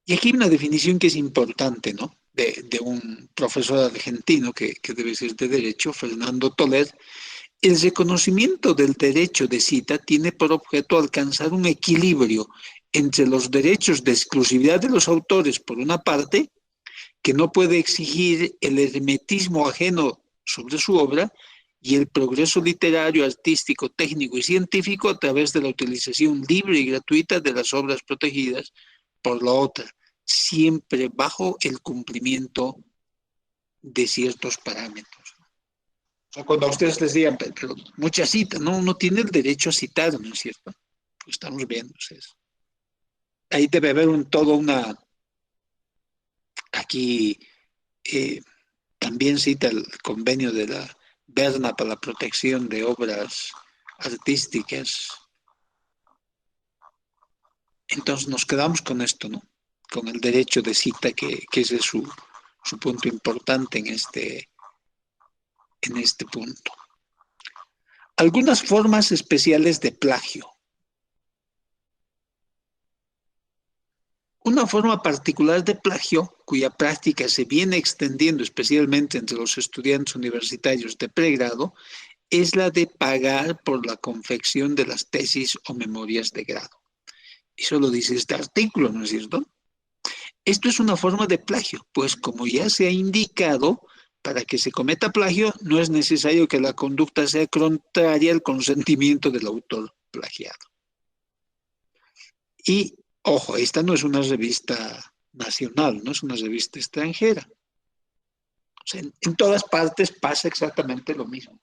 [SPEAKER 1] y aquí hay una definición que es importante, ¿no? De un profesor argentino que debe ser de derecho, Fernando Toler. El reconocimiento del derecho de cita tiene por objeto alcanzar un equilibrio entre los derechos de exclusividad de los autores, por una parte, que no puede exigir el hermetismo ajeno sobre su obra, y el progreso literario, artístico, técnico y científico a través de la utilización libre y gratuita de las obras protegidas por la otra, siempre bajo el cumplimiento de ciertos parámetros. O sea, cuando a ustedes les digan, pero muchas citas, no, uno tiene el derecho a citar, ¿no es cierto? Pues estamos viendo. O sea, ahí debe haber toda una, aquí eh, también cita el convenio de la Berna para la protección de obras artísticas. Entonces nos quedamos con esto, ¿no? Con el derecho de cita, que ese es su punto importante en este punto. Algunas formas especiales de plagio. Una forma particular de plagio, cuya práctica se viene extendiendo especialmente entre los estudiantes universitarios de pregrado, es la de pagar por la confección de las tesis o memorias de grado. Eso lo dice este artículo, ¿no es cierto? Esto es una forma de plagio, pues como ya se ha indicado, para que se cometa plagio no es necesario que la conducta sea contraria al consentimiento del autor plagiado. Y, ojo, esta no es una revista nacional, no es una revista extranjera. O sea, en todas partes pasa exactamente lo mismo.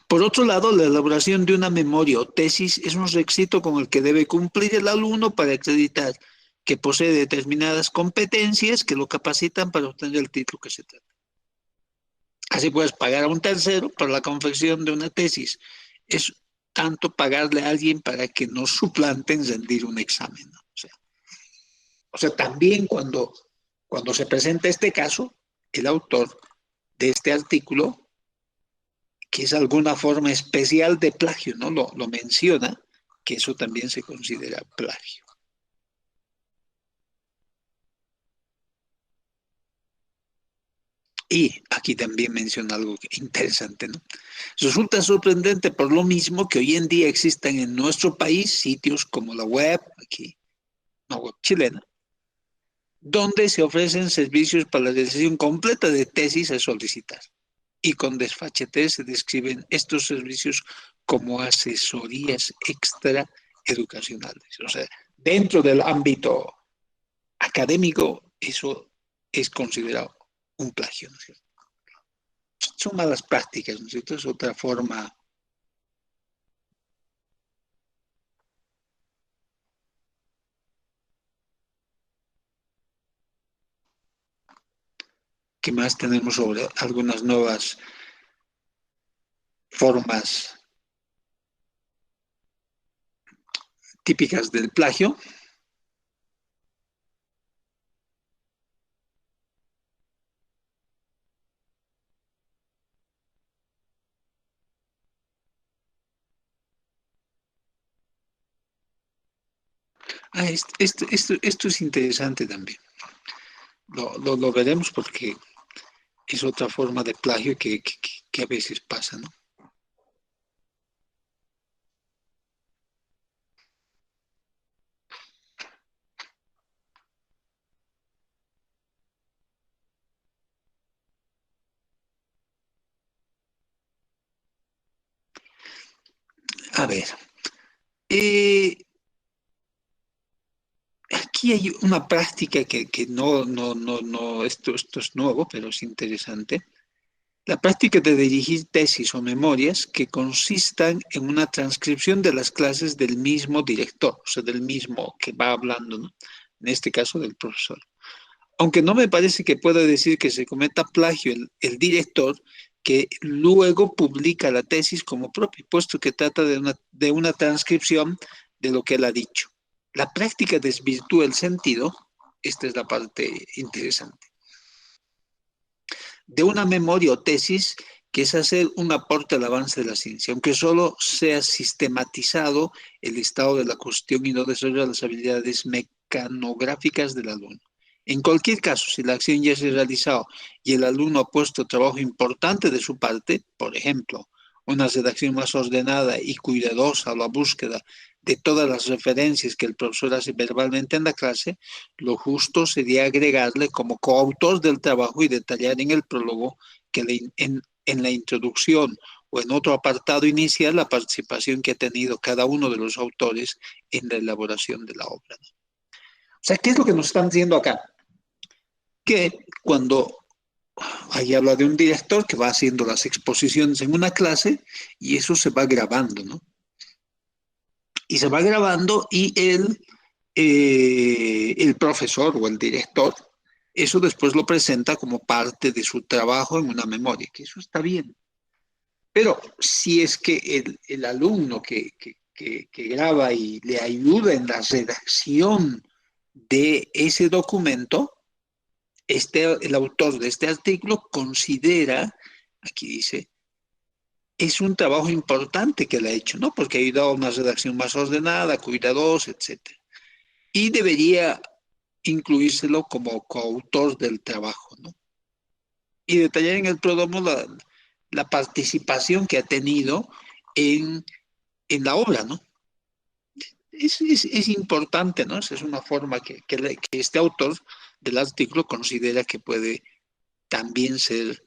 [SPEAKER 1] Por otro lado, la elaboración de una memoria o tesis es un requisito con el que debe cumplir el alumno para acreditar que posee determinadas competencias que lo capacitan para obtener el título que se trata. Así puedes pagar a un tercero por la confección de una tesis. Es tanto pagarle a alguien para que no suplanten rendir un examen, ¿no? O sea, también cuando se presenta este caso, el autor de este artículo, que es alguna forma especial de plagio, ¿no? Lo menciona, que eso también se considera plagio. Y aquí también menciona algo interesante, ¿no? Resulta sorprendente por lo mismo que hoy en día existan en nuestro país sitios como la web, aquí, una web chilena, donde se ofrecen servicios para la realización completa de tesis a solicitar. Y con desfachatez se describen estos servicios como asesorías extra educacionales. O sea, dentro del ámbito académico, eso es considerado un plagio, ¿no es cierto? Son malas prácticas, ¿no es cierto? Es otra forma. ¿Qué más tenemos sobre algunas nuevas formas típicas del plagio? Esto es interesante también. Lo veremos porque es otra forma de plagio que a veces pasa, ¿no? A ver, eh, aquí hay una práctica que no, esto es nuevo, pero es interesante. La práctica de dirigir tesis o memorias que consistan en una transcripción de las clases del mismo director, o sea, del mismo que va hablando, ¿no? En este caso del profesor. Aunque no me parece que pueda decir que se cometa plagio el director que luego publica la tesis como propia, puesto que trata de una transcripción de lo que él ha dicho. La práctica desvirtúa el sentido, esta es la parte interesante, de una memoria o tesis que es hacer un aporte al avance de la ciencia, aunque solo sea sistematizado el estado de la cuestión y no desarrolla las habilidades mecanográficas del alumno. En cualquier caso, si la acción ya se ha realizado y el alumno ha puesto trabajo importante de su parte, por ejemplo, una redacción más ordenada y cuidadosa a la búsqueda de todas las referencias que el profesor hace verbalmente en la clase, lo justo sería agregarle como coautor del trabajo y detallar en el prólogo que en la introducción o en otro apartado inicial la participación que ha tenido cada uno de los autores en la elaboración de la obra. O sea, ¿qué es lo que nos están diciendo acá? Que cuando ahí habla de un director que va haciendo las exposiciones en una clase y eso se va grabando, ¿no? Y se va grabando y el profesor o el director, eso después lo presenta como parte de su trabajo en una memoria, que eso está bien. Pero si es que el alumno que graba y le ayuda en la redacción de ese documento, el autor de este artículo considera, aquí dice, es un trabajo importante que le ha hecho, ¿no? Porque ha ayudado a una redacción más ordenada, cuidadosa, etcétera. Y debería incluírselo como coautor del trabajo, ¿no? Y detallar en el prólogo la participación que ha tenido en, en la obra, ¿no? Es importante, ¿no? Esa es una forma que este autor del artículo considera que puede también ser,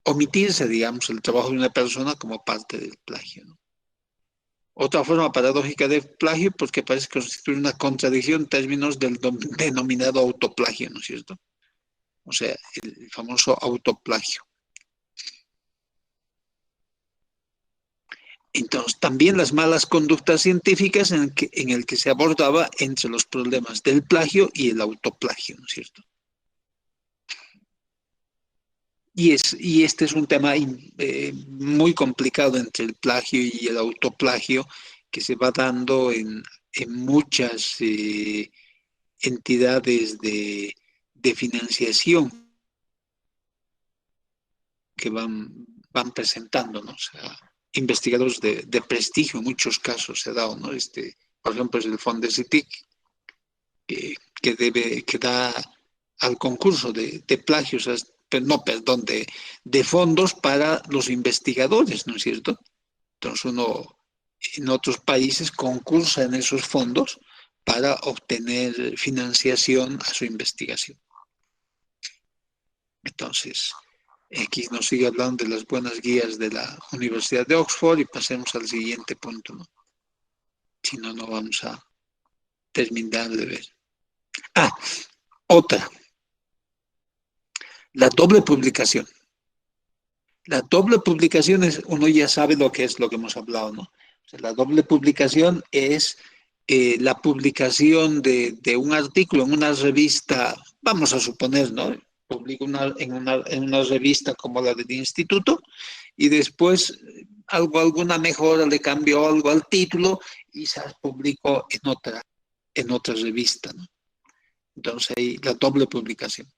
[SPEAKER 1] omitirse, digamos, el trabajo de una persona como parte del plagio, ¿no? Otra forma paradójica de plagio, porque parece constituir una contradicción en términos del denominado autoplagio, ¿no es cierto? O sea, el famoso autoplagio. Entonces, también las malas conductas científicas en el que se abordaba entre los problemas del plagio y el autoplagio, ¿no es cierto? Y este es un tema muy complicado entre el plagio y el autoplagio que se va dando en muchas entidades de financiación que van presentando, ¿no? O sea, investigadores de prestigio en muchos casos se ha dado, ¿no? Por ejemplo, es el Fondo CITIC que da al concurso de plagios a no, perdón, de fondos para los investigadores, ¿no es cierto? Entonces uno en otros países concursa en esos fondos para obtener financiación a su investigación. Entonces, aquí nos sigue hablando de las buenas guías de la Universidad de Oxford y pasemos al siguiente punto, ¿no? Si no, no vamos a terminar de ver. Ah, otra, la doble publicación. La doble publicación es, uno ya sabe lo que es lo que hemos hablado, ¿no? O sea, la doble publicación es la publicación de un artículo en una revista, vamos a suponer, ¿no? Publico en una revista como la del instituto y después alguna mejora, le cambio algo al título y se publico en otra revista, ¿no? Entonces ahí la doble publicación.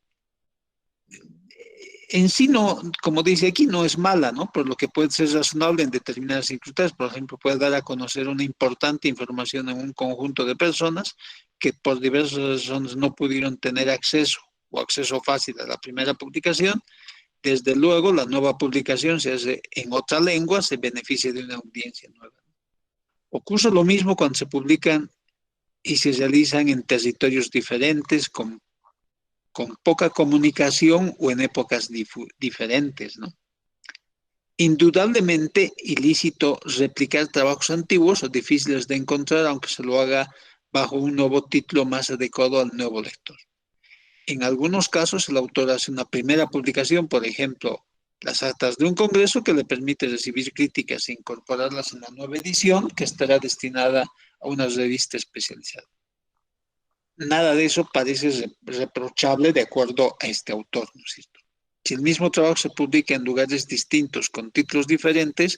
[SPEAKER 1] En sí no, como dice aquí, no es mala, ¿no? Por lo que puede ser razonable en determinadas circunstancias. Por ejemplo, puede dar a conocer una importante información en un conjunto de personas que por diversas razones no pudieron tener acceso o acceso fácil a la primera publicación. Desde luego, la nueva publicación se hace en otra lengua, se beneficia de una audiencia nueva. Ocurre lo mismo cuando se publican y se realizan en territorios diferentes, con poca comunicación o en épocas diferentes, ¿no? Indudablemente ilícito replicar trabajos antiguos o difíciles de encontrar, aunque se lo haga bajo un nuevo título más adecuado al nuevo lector. En algunos casos, el autor hace una primera publicación, por ejemplo, las actas de un congreso que le permite recibir críticas e incorporarlas en la nueva edición que estará destinada a una revista especializada. Nada de eso parece reprochable de acuerdo a este autor, ¿no es cierto? Si el mismo trabajo se publica en lugares distintos, con títulos diferentes,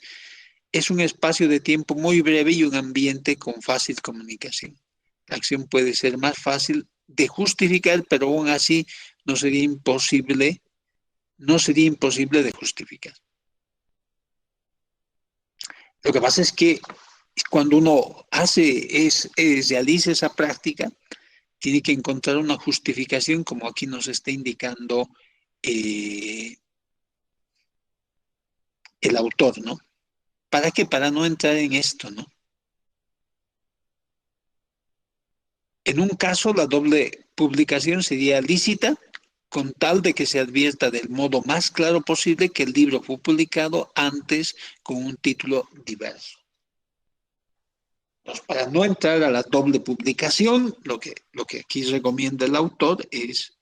[SPEAKER 1] es un espacio de tiempo muy breve y un ambiente con fácil comunicación. La acción puede ser más fácil de justificar, pero aún así no sería imposible, no sería imposible de justificar. Lo que pasa es que cuando uno realiza esa práctica, tiene que encontrar una justificación, como aquí nos está indicando eh, el autor, ¿no? ¿Para qué? Para no entrar en esto, ¿no? En un caso, la doble publicación sería lícita con tal de que se advierta del modo más claro posible que el libro fue publicado antes con un título diverso. Entonces, para no entrar a la doble publicación, lo que aquí recomienda el autor es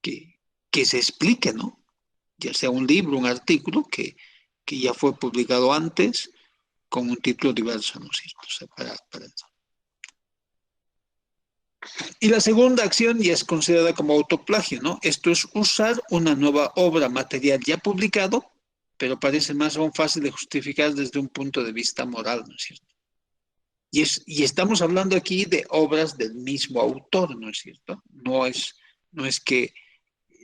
[SPEAKER 1] que se explique, ¿no? Ya sea un libro, un artículo que ya fue publicado antes con un título diverso, ¿no es cierto? O sea, para eso. Y la segunda acción ya es considerada como autoplagio, ¿no? Esto es usar una nueva obra material ya publicado, pero parece más aún fácil de justificar desde un punto de vista moral, ¿no es cierto? Y estamos hablando aquí de obras del mismo autor, ¿no es cierto? No es que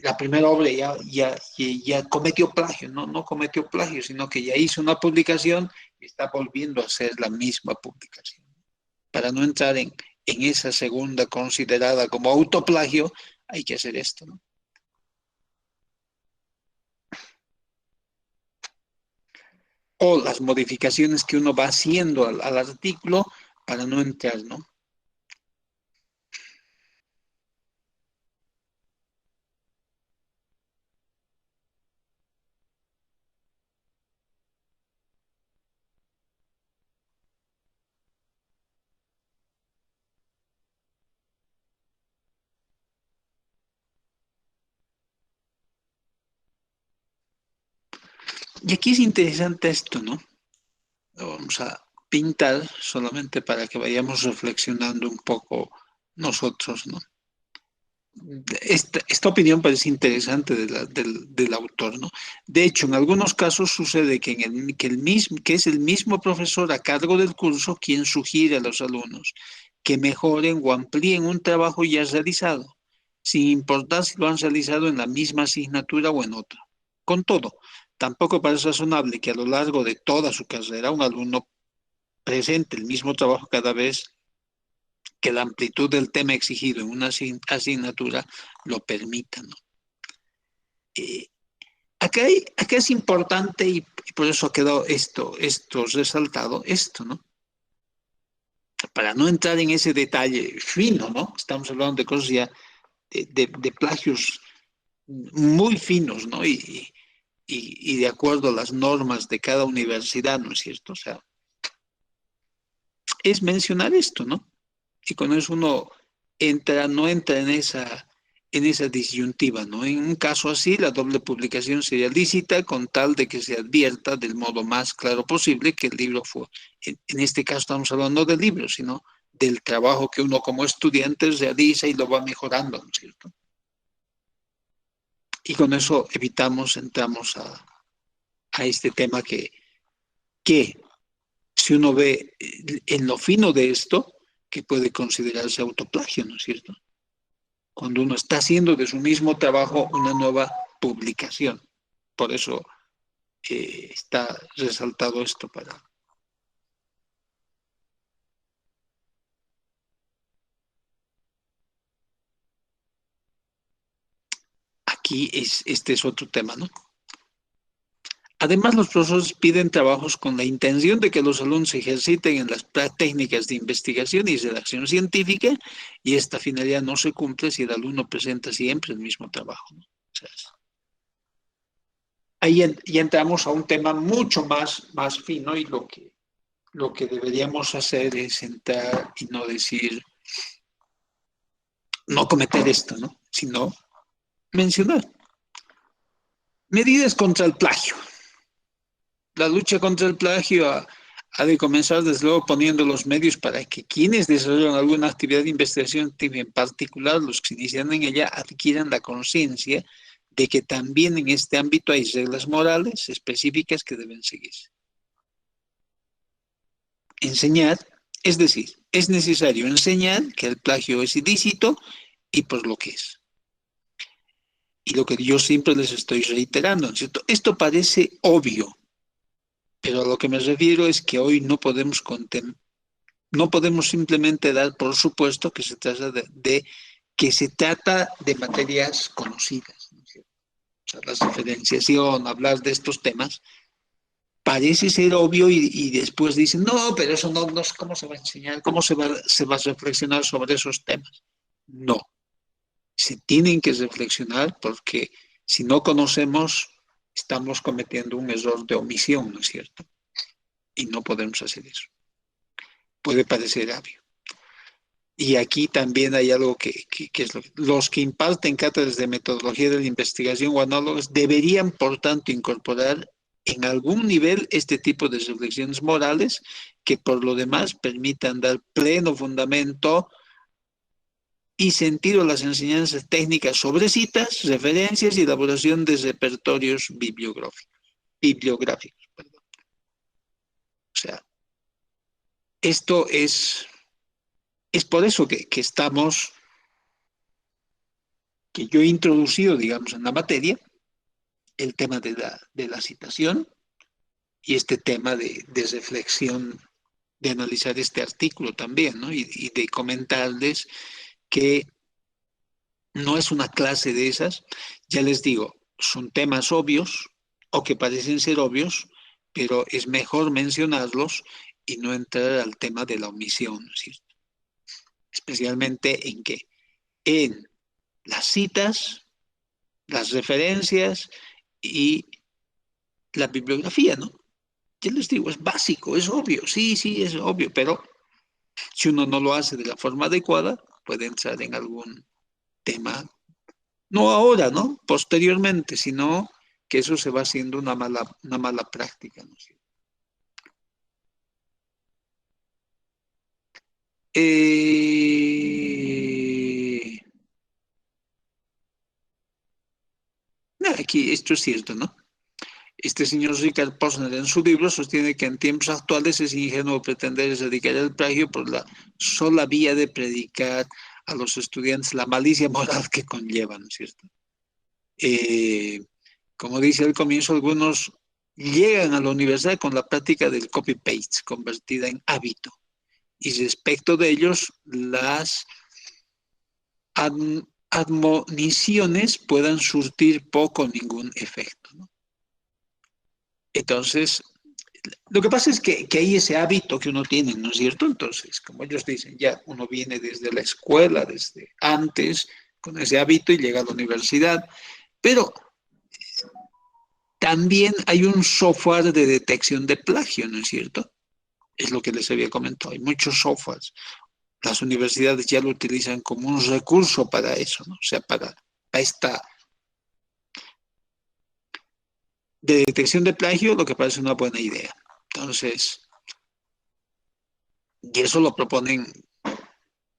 [SPEAKER 1] la primera obra ya cometió plagio, ¿no? No cometió plagio, sino que ya hizo una publicación y está volviendo a hacer la misma publicación. Para no entrar en esa segunda considerada como autoplagio, hay que hacer esto, ¿no? O las modificaciones que uno va haciendo al artículo para no entrar, ¿no? Y aquí es interesante esto, ¿no? Lo vamos a pintar solamente para que vayamos reflexionando un poco nosotros, ¿no? Esta opinión parece interesante del autor, ¿no? De hecho, en algunos casos sucede que es el mismo profesor a cargo del curso quien sugiere a los alumnos que mejoren o amplíen un trabajo ya realizado, sin importar si lo han realizado en la misma asignatura o en otra. Con todo, tampoco parece razonable que a lo largo de toda su carrera un alumno presente el mismo trabajo cada vez que la amplitud del tema exigido en una asignatura lo permita, ¿no? Eh, acá es importante y por eso ha quedado esto resaltado, esto, ¿no? Para no entrar en ese detalle fino, ¿no? Estamos hablando de cosas ya de plagios muy finos, ¿no? Y de acuerdo a las normas de cada universidad, ¿no es cierto? O sea, es mencionar esto, ¿no? Y con eso uno no entra en esa disyuntiva, ¿no? En un caso así, la doble publicación sería lícita con tal de que se advierta del modo más claro posible que el libro fue, en este caso estamos hablando del libro, sino del trabajo que uno como estudiante realiza y lo va mejorando, ¿no es cierto? Y con eso entramos a este tema que si uno ve en lo fino de esto, que puede considerarse autoplagio, ¿no es cierto? Cuando uno está haciendo de su mismo trabajo una nueva publicación. Por eso está resaltado esto para... Este es otro tema, ¿no? Además, los profesores piden trabajos con la intención de que los alumnos se ejerciten en las técnicas de investigación y redacción científica, y esta finalidad no se cumple si el alumno presenta siempre el mismo trabajo, ¿no? O sea, ahí ya entramos a un tema mucho más fino y lo que deberíamos hacer es entrar y no decir, no cometer esto, ¿no? Sino mencionar medidas contra el plagio. La lucha contra el plagio ha de comenzar desde luego poniendo los medios para que quienes desarrollan alguna actividad de investigación, en particular los que inician en ella, adquieran la conciencia de que también en este ámbito hay reglas morales específicas que deben seguirse. Enseñar, es decir, es necesario enseñar que el plagio es ilícito y por lo que es. Y lo que yo siempre les estoy reiterando, ¿cierto? Esto parece obvio, pero a lo que me refiero es que hoy no podemos simplemente dar por supuesto que se trata que se trata de materias conocidas, ¿no es cierto? O sea, la diferenciación, hablar de estos temas, parece ser obvio y después dicen, no, pero eso no es cómo se va a enseñar, cómo se va a reflexionar sobre esos temas. No, se tienen que reflexionar porque si no conocemos, estamos cometiendo un error de omisión, ¿no es cierto? Y no podemos hacer eso. Puede parecer obvio. Y aquí también hay algo que es los que imparten cátedras de metodología de la investigación o análogos deberían, por tanto, incorporar en algún nivel este tipo de reflexiones morales que por lo demás permitan dar pleno fundamento y sentido a las enseñanzas técnicas sobre citas, referencias y elaboración de repertorios bibliográficos. Perdón. O sea, esto es por eso que yo he introducido, digamos, en la materia el tema de la citación y este tema de reflexión, de analizar este artículo también, ¿no? Y de comentarles que no es una clase de esas, ya les digo, son temas obvios o que parecen ser obvios, pero es mejor mencionarlos y no entrar al tema de la omisión, ¿sí? Especialmente en que en las citas, las referencias y la bibliografía, ¿no? Ya les digo, es básico, es obvio, sí, es obvio, pero si uno no lo hace de la forma adecuada, puede entrar en algún tema, no ahora, ¿no? Posteriormente, sino que eso se va haciendo una mala práctica, ¿no? Eh, aquí esto es cierto, ¿no? Este señor Richard Posner en su libro sostiene que en tiempos actuales es ingenuo pretender erradicar el plagio por la sola vía de predicar a los estudiantes la malicia moral que conlleva, ¿no es cierto? Eh, como dice al comienzo, algunos llegan a la universidad con la práctica del copy-paste convertida en hábito y respecto de ellos las han admoniciones puedan surtir poco o ningún efecto, ¿no? Entonces, lo que pasa es que hay ese hábito que uno tiene, ¿no es cierto? Entonces, como ellos dicen, ya uno viene desde la escuela, desde antes, con ese hábito y llega a la universidad, pero también hay un software de detección de plagio, ¿no es cierto? Es lo que les había comentado, hay muchos softwares. Las universidades ya lo utilizan como un recurso para eso, ¿no? O sea, para esta de detección de plagio, lo que parece una buena idea. Entonces, y eso lo proponen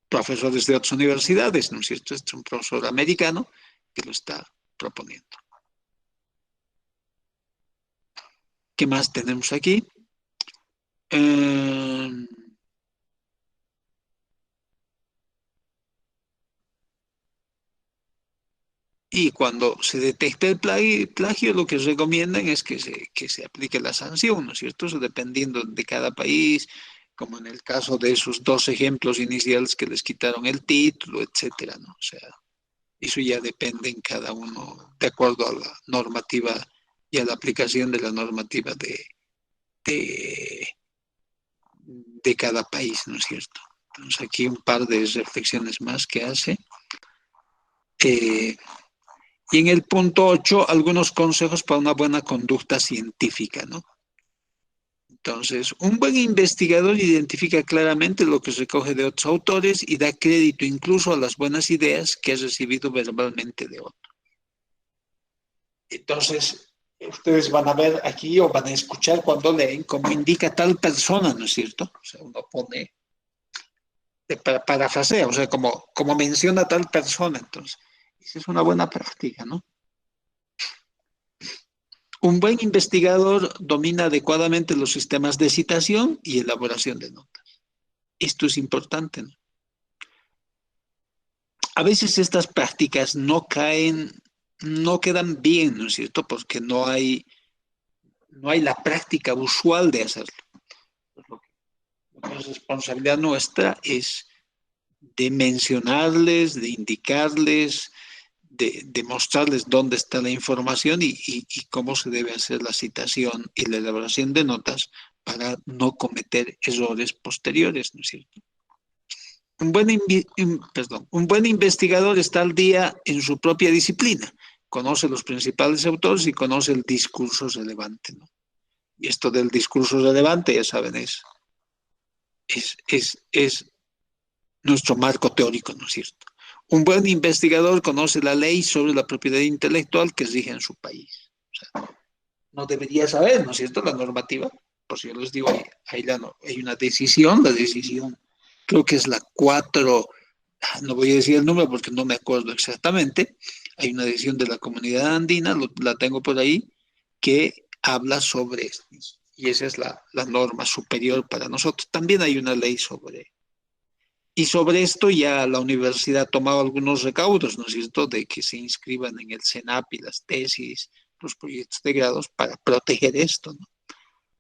[SPEAKER 1] profesores de otras universidades, ¿no es cierto? Este es un profesor americano que lo está proponiendo. ¿Qué más tenemos aquí? Eh, y cuando se detecta el plagio, lo que recomiendan es que se aplique la sanción, ¿no es cierto? Eso dependiendo de cada país, como en el caso de esos dos ejemplos iniciales que les quitaron el título, etcétera, ¿no? O sea, eso ya depende en cada uno de acuerdo a la normativa y a la aplicación de la normativa de, de cada país, ¿no es cierto? Entonces aquí un par de reflexiones más que hace. Eh, y en el punto 8 algunos consejos para una buena conducta científica, ¿no? Entonces, un buen investigador identifica claramente lo que se recoge de otros autores y da crédito incluso a las buenas ideas que ha recibido verbalmente de otros. Entonces, ustedes van a ver aquí o van a escuchar cuando leen cómo indica tal persona, ¿no es cierto? O sea, uno pone, parafrasea, o sea, como menciona tal persona, entonces, esa es una buena práctica, ¿no? Un buen investigador domina adecuadamente los sistemas de citación y elaboración de notas. Esto es importante, ¿no? A veces estas prácticas no caen, no quedan bien, ¿no es cierto? Porque no hay la práctica usual de hacerlo. La responsabilidad nuestra es de mencionarles, de indicarles, de mostrarles dónde está la información y cómo se debe hacer la citación y la elaboración de notas para no cometer errores posteriores, ¿no es cierto? Un buen investigador está al día en su propia disciplina, conoce los principales autores y conoce el discurso relevante, ¿no? Y esto del discurso relevante, ya saben, es nuestro marco teórico, ¿no es cierto? Un buen investigador conoce la ley sobre la propiedad intelectual que rige en su país. O sea, no debería saber, ¿no es cierto?, la normativa. Por si yo les digo, hay una decisión, la decisión, creo que es la 4, no voy a decir el número porque no me acuerdo exactamente, hay una decisión de la comunidad andina, la tengo por ahí, que habla sobre esto. Y esa es la norma superior para nosotros. También hay una ley y sobre esto ya la universidad ha tomado algunos recaudos, ¿no es cierto?, de que se inscriban en el CENAPI las tesis, los proyectos de grados para proteger esto, ¿no?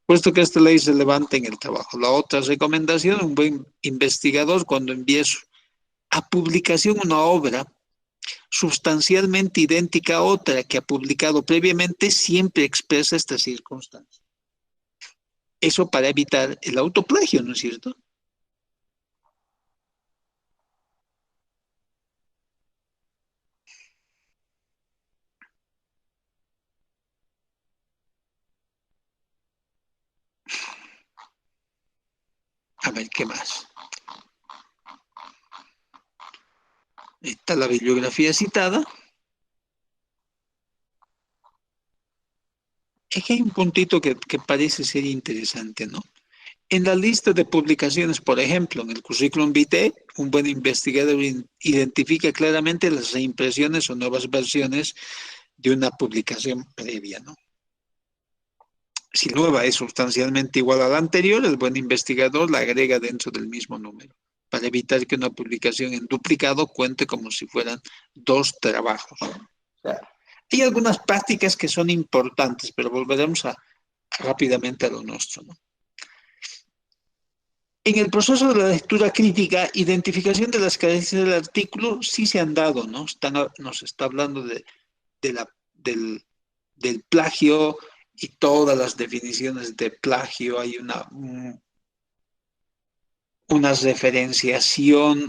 [SPEAKER 1] Puesto que esta ley se levanta en el trabajo. La otra recomendación, un buen investigador cuando envíe a publicación una obra sustancialmente idéntica a otra que ha publicado previamente, siempre expresa esta circunstancia. Eso para evitar el autoplagio, ¿no es cierto? A ver, ¿qué más? Está la bibliografía citada. Es que hay un puntito que parece ser interesante, ¿no? En la lista de publicaciones, por ejemplo, en el currículum vitae, un buen investigador identifica claramente las reimpresiones o nuevas versiones de una publicación previa, ¿no? Si nueva es sustancialmente igual a la anterior, el buen investigador la agrega dentro del mismo número, para evitar que una publicación en duplicado cuente como si fueran dos trabajos. O sea, hay algunas prácticas que son importantes, pero volveremos rápidamente a lo nuestro, ¿no? En el proceso de la lectura crítica, identificación de las carencias del artículo sí se han dado, ¿no? Nos está hablando de del plagio y todas las definiciones de plagio. Hay una referenciación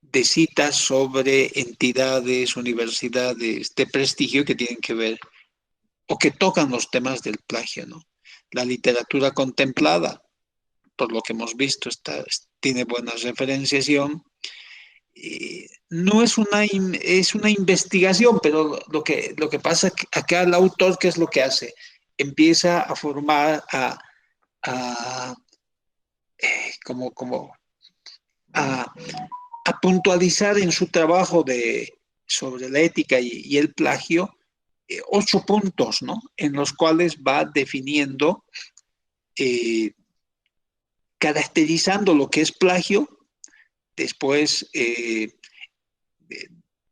[SPEAKER 1] de citas sobre entidades, universidades de prestigio que tienen que ver o que tocan los temas del plagio, ¿no? La literatura contemplada, por lo que hemos visto, tiene buena referenciación. No es es una investigación, pero lo que pasa es que acá el autor, ¿qué es lo que hace? Empieza a formar, a como a, a puntualizar en su trabajo sobre la ética y el plagio, 8 puntos, ¿no? En los cuales va definiendo, eh, caracterizando lo que es plagio. Después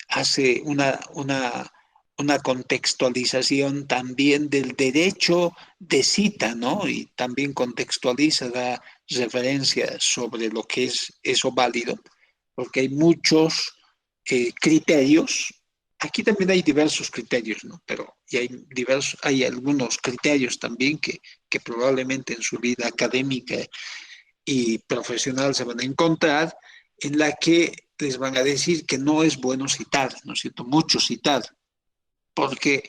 [SPEAKER 1] hace una contextualización también del derecho de cita, ¿no? Y también contextualiza, da referencias sobre lo que es eso válido, porque hay muchos criterios. Aquí también hay diversos criterios, ¿no? Pero y hay algunos criterios también que probablemente en su vida académica y profesional se van a encontrar, en la que les van a decir que no es bueno citar, ¿no es cierto? Mucho citar, porque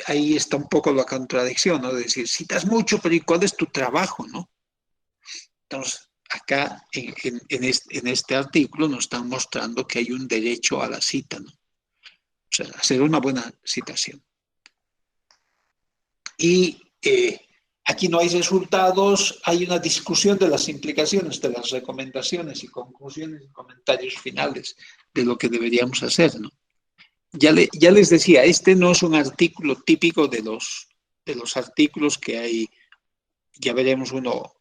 [SPEAKER 1] ahí está un poco la contradicción, ¿no? De decir, citas mucho, pero ¿y cuál es tu trabajo, no? Entonces, acá en este artículo nos están mostrando que hay un derecho a la cita, ¿no? O sea, hacer una buena citación. Y aquí no hay resultados, hay una discusión de las implicaciones, de las recomendaciones y conclusiones y comentarios finales de lo que deberíamos hacer, ¿no? Ya les decía, este no es un artículo típico de los artículos que hay, ya veremos uno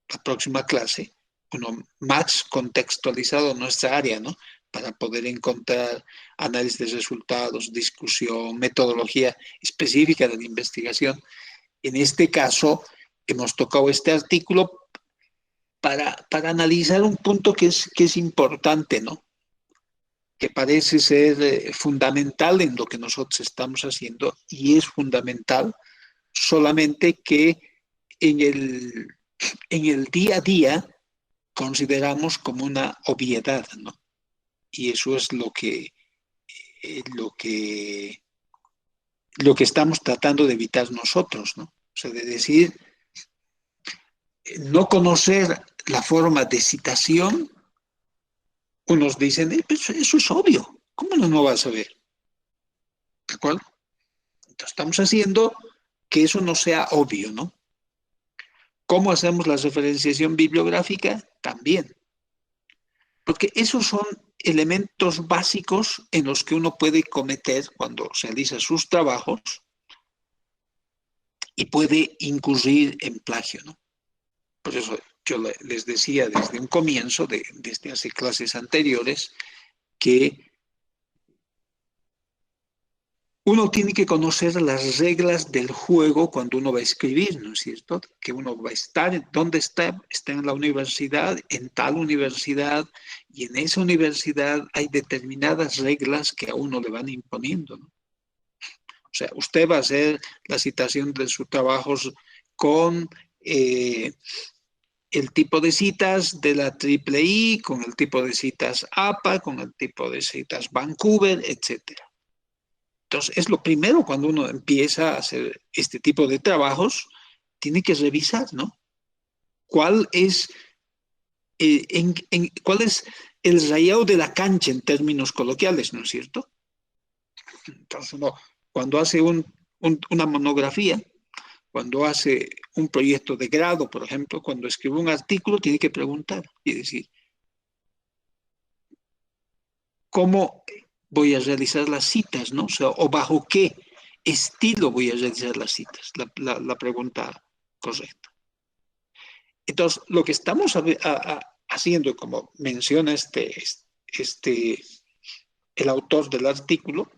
[SPEAKER 1] la próxima clase, uno más contextualizado en nuestra área, ¿no? Para poder encontrar análisis de resultados, discusión, metodología específica de la investigación. En este caso, hemos tocado este artículo para analizar un punto que es importante, ¿no? Que parece ser fundamental en lo que nosotros estamos haciendo y es fundamental, solamente que en en el día a día consideramos como una obviedad, ¿no? Y eso es eh, lo que, lo que estamos tratando de evitar nosotros, ¿no? O sea, de decir, no conocer la forma de citación, unos dicen, pues eso es obvio, ¿cómo no vas a ver? ¿De acuerdo? Entonces estamos haciendo que eso no sea obvio, ¿no? ¿Cómo hacemos la referenciación bibliográfica? También, porque esos son elementos básicos en los que uno puede cometer cuando realiza sus trabajos y puede incurrir en plagio, ¿no? Por eso yo les decía desde un comienzo, desde hace clases anteriores, que uno tiene que conocer las reglas del juego cuando uno va a escribir, ¿no es cierto? Que uno va a estar, ¿dónde está? Está en la universidad, en tal universidad, y en esa universidad hay determinadas reglas que a uno le van imponiendo, ¿no? O sea, usted va a hacer la citación de sus trabajos con el tipo de citas de la triple I, con el tipo de citas APA, con el tipo de citas Vancouver, etcétera. Entonces, es lo primero cuando uno empieza a hacer este tipo de trabajos, tiene que revisar, ¿no? ¿Cuál es, cuál es el rayado de la cancha en términos coloquiales, ¿no es cierto? Entonces, uno, cuando hace una monografía, cuando hace un proyecto de grado, por ejemplo, cuando escribe un artículo, tiene que preguntar y decir, ¿cómo voy a realizar las citas, ¿no? O sea, o bajo qué estilo voy a realizar las citas, la pregunta correcta. Entonces, lo que estamos haciendo, como menciona el autor del artículo,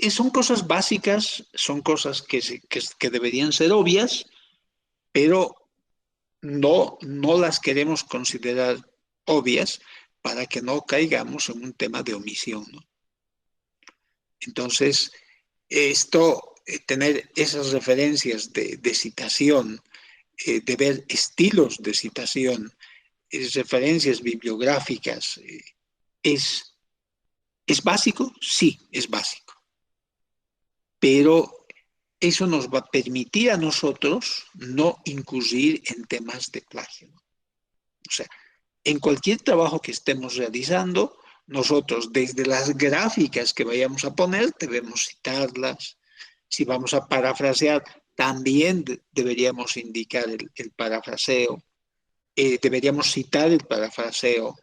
[SPEAKER 1] son cosas básicas, son cosas que deberían ser obvias, pero no las queremos considerar obvias para que no caigamos en un tema de omisión, ¿no? Entonces, tener esas referencias de citación, de ver estilos de citación, referencias bibliográficas, ¿es, ¿es básico? Sí, es básico. Pero eso nos va a permitir a nosotros no incurrir en temas de plagio, ¿no? O sea, en cualquier trabajo que estemos realizando, nosotros desde las gráficas que vayamos a poner debemos citarlas. Si vamos a parafrasear, también deberíamos indicar el parafraseo. Deberíamos citar el parafraseo.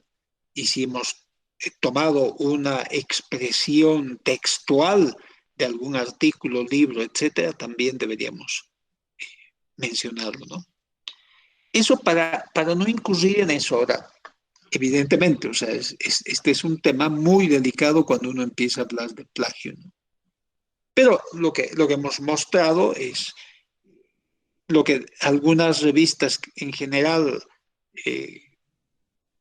[SPEAKER 1] Y si hemos tomado una expresión textual de algún artículo, libro, etcétera, también deberíamos mencionarlo, ¿no? Eso para no incurrir en eso. Ahora, evidentemente, o sea, este es un tema muy delicado cuando uno empieza a hablar de plagio, ¿no? Pero lo que hemos mostrado es lo que algunas revistas en general, eh,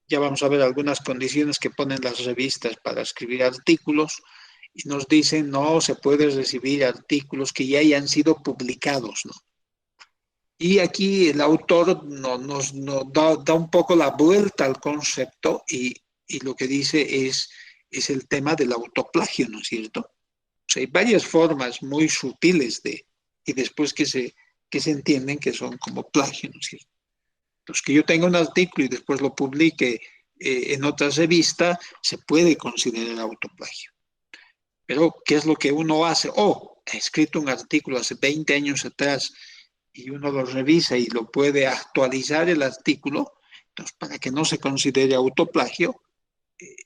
[SPEAKER 1] ya vamos a ver algunas condiciones que ponen las revistas para escribir artículos y nos dicen, no, se puede recibir artículos que ya hayan sido publicados, ¿no? Y aquí el autor nos da un poco la vuelta al concepto y lo que dice es el tema del autoplagio, ¿no es cierto? O sea, hay varias formas muy sutiles y después que se entienden que son como plagio, ¿no es cierto? Entonces, que yo tenga un artículo y después lo publique en otra revista, se puede considerar autoplagio. Pero, ¿qué es lo que uno hace? Oh, he escrito un artículo hace 20 años atrás y uno lo revisa y lo puede actualizar el artículo. Entonces, para que no se considere autoplagio,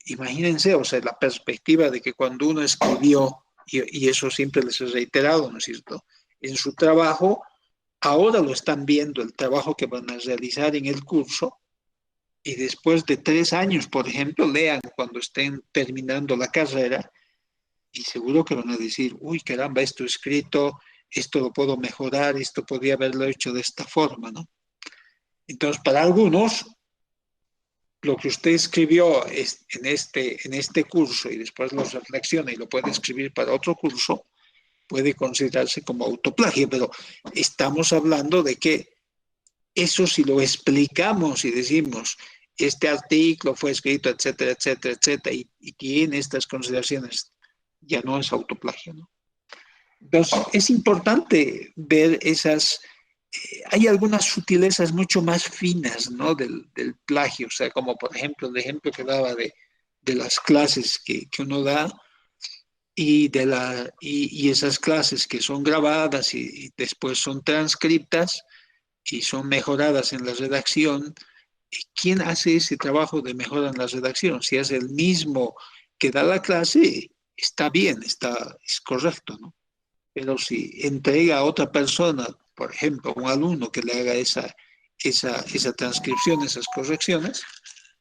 [SPEAKER 1] imagínense, o sea, la perspectiva de que cuando uno escribió, y eso siempre les he reiterado, ¿no es cierto? En su trabajo, ahora lo están viendo, el trabajo que van a realizar en el curso, y después de 3 años, por ejemplo, lean cuando estén terminando la carrera, y seguro que van a decir, uy, caramba, esto escrito, esto lo puedo mejorar, esto podría haberlo hecho de esta forma, ¿no? Entonces, para algunos, lo que usted escribió en este curso y después lo reflexiona y lo puede escribir para otro curso, puede considerarse como autoplagio, pero estamos hablando de que eso si lo explicamos y decimos, este artículo fue escrito, etcétera, etcétera, etcétera, y tiene estas consideraciones, ya no es autoplagio, ¿no? Entonces, es importante ver esas, hay algunas sutilezas mucho más finas, ¿no? Del plagio, o sea, como por ejemplo el ejemplo que daba de las clases que uno da y esas clases que son grabadas y después son transcriptas y son mejoradas en la redacción. ¿Quién hace ese trabajo de mejora en la redacción? Si es el mismo que da la clase, está bien, es correcto, ¿no? Pero si entrega a otra persona, por ejemplo, un alumno que le haga esa transcripción, esas correcciones,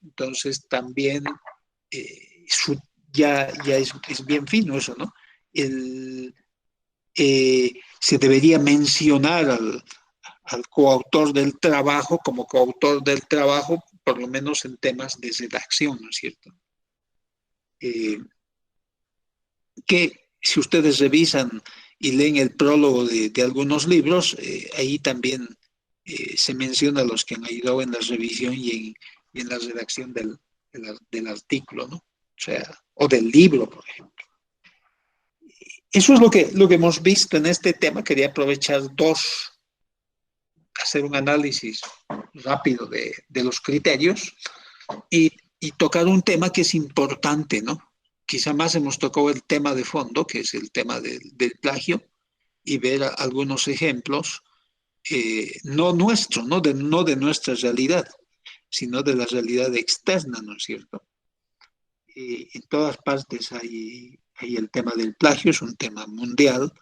[SPEAKER 1] entonces también su, ya es bien fino eso, ¿no? El, Se debería mencionar al coautor del trabajo como coautor del trabajo, por lo menos en temas de redacción, ¿no es cierto? Eh, que si ustedes revisan y leen el prólogo de algunos libros, ahí también se menciona a los que han ayudado en la revisión y en la redacción del artículo, ¿no? O sea, o del libro, por ejemplo. Eso es lo que hemos visto en este tema. Quería aprovechar hacer un análisis rápido de los criterios y tocar un tema que es importante, ¿no? Quizá más hemos tocado el tema de fondo, que es el tema del plagio, y ver algunos ejemplos, no nuestro, no de nuestra realidad, sino de la realidad externa, ¿no es cierto? En todas partes hay el tema del plagio, es un tema mundial,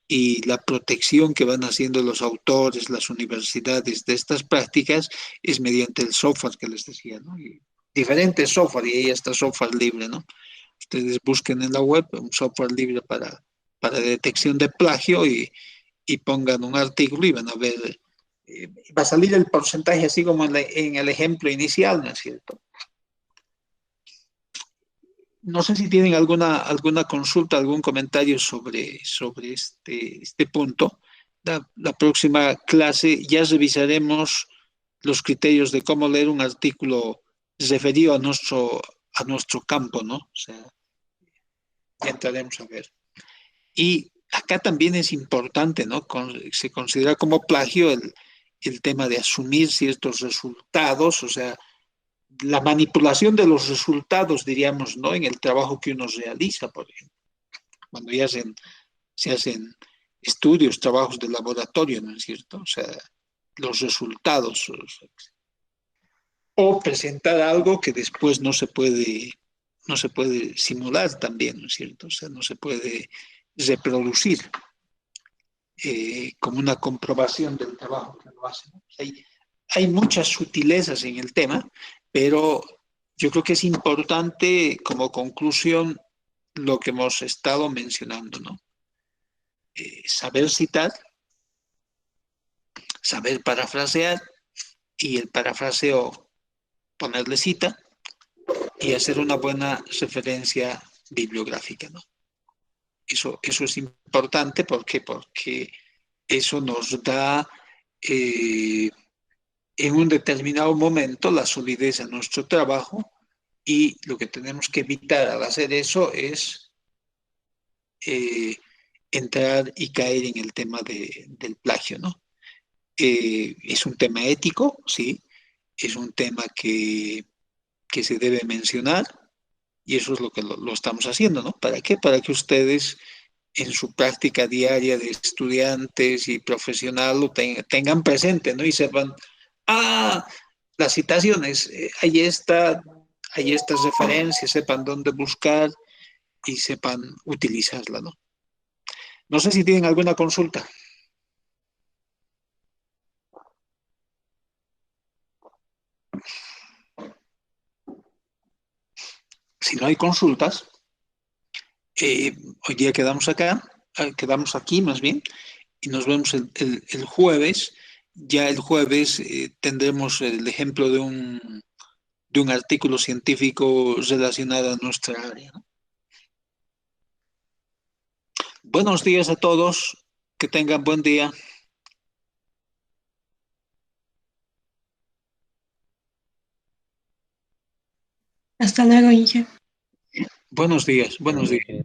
[SPEAKER 1] y la protección que van haciendo los autores, las universidades de estas prácticas es mediante el software que les decía, ¿no? Y diferentes software, y ahí está software libre, ¿no? Ustedes busquen en la web un software libre para detección de plagio y pongan un artículo y van a ver Va a salir el porcentaje así como en el ejemplo inicial, ¿no es cierto? No sé si tienen alguna consulta, algún comentario sobre este punto. La próxima clase ya revisaremos los criterios de cómo leer un artículo referido a nuestro campo, ¿no? O sea, ya entraremos a ver. Y acá también es importante, ¿no? Se considera como plagio el tema de asumir ciertos resultados, o sea, la manipulación de los resultados, diríamos, ¿no? En el trabajo que uno realiza, por ejemplo, cuando se hacen estudios, trabajos de laboratorio, ¿no es cierto? O sea, los resultados, o presentar algo que después no se puede simular también, ¿no es cierto? O sea, no se puede reproducir como una comprobación del trabajo que uno hace, ¿no? Hay muchas sutilezas en el tema, pero yo creo que es importante como conclusión lo que hemos estado mencionando, ¿no? Saber citar, saber parafrasear y el parafraseo ponerle cita y hacer una buena referencia bibliográfica, ¿no? Eso es importante porque eso nos da en un determinado momento la solidez a nuestro trabajo y lo que tenemos que evitar al hacer eso es entrar y caer en el tema del plagio, ¿no? Es un tema ético, sí, es un tema que se debe mencionar y eso es lo que lo estamos haciendo, ¿no? ¿Para qué? Para que ustedes en su práctica diaria de estudiantes y profesional lo tengan presente, ¿no? Y sepan, ah, las citaciones, hay estas referencias, sepan dónde buscar y sepan utilizarla, ¿no? No sé si tienen alguna consulta. Si no hay consultas, hoy día quedamos acá, quedamos aquí más bien, y nos vemos el jueves. Ya el jueves tendremos el ejemplo de un artículo científico relacionado a nuestra área, ¿no? Buenos días a todos, que tengan buen día.
[SPEAKER 2] Hasta luego, Inge.
[SPEAKER 1] Buenos días, buenos días.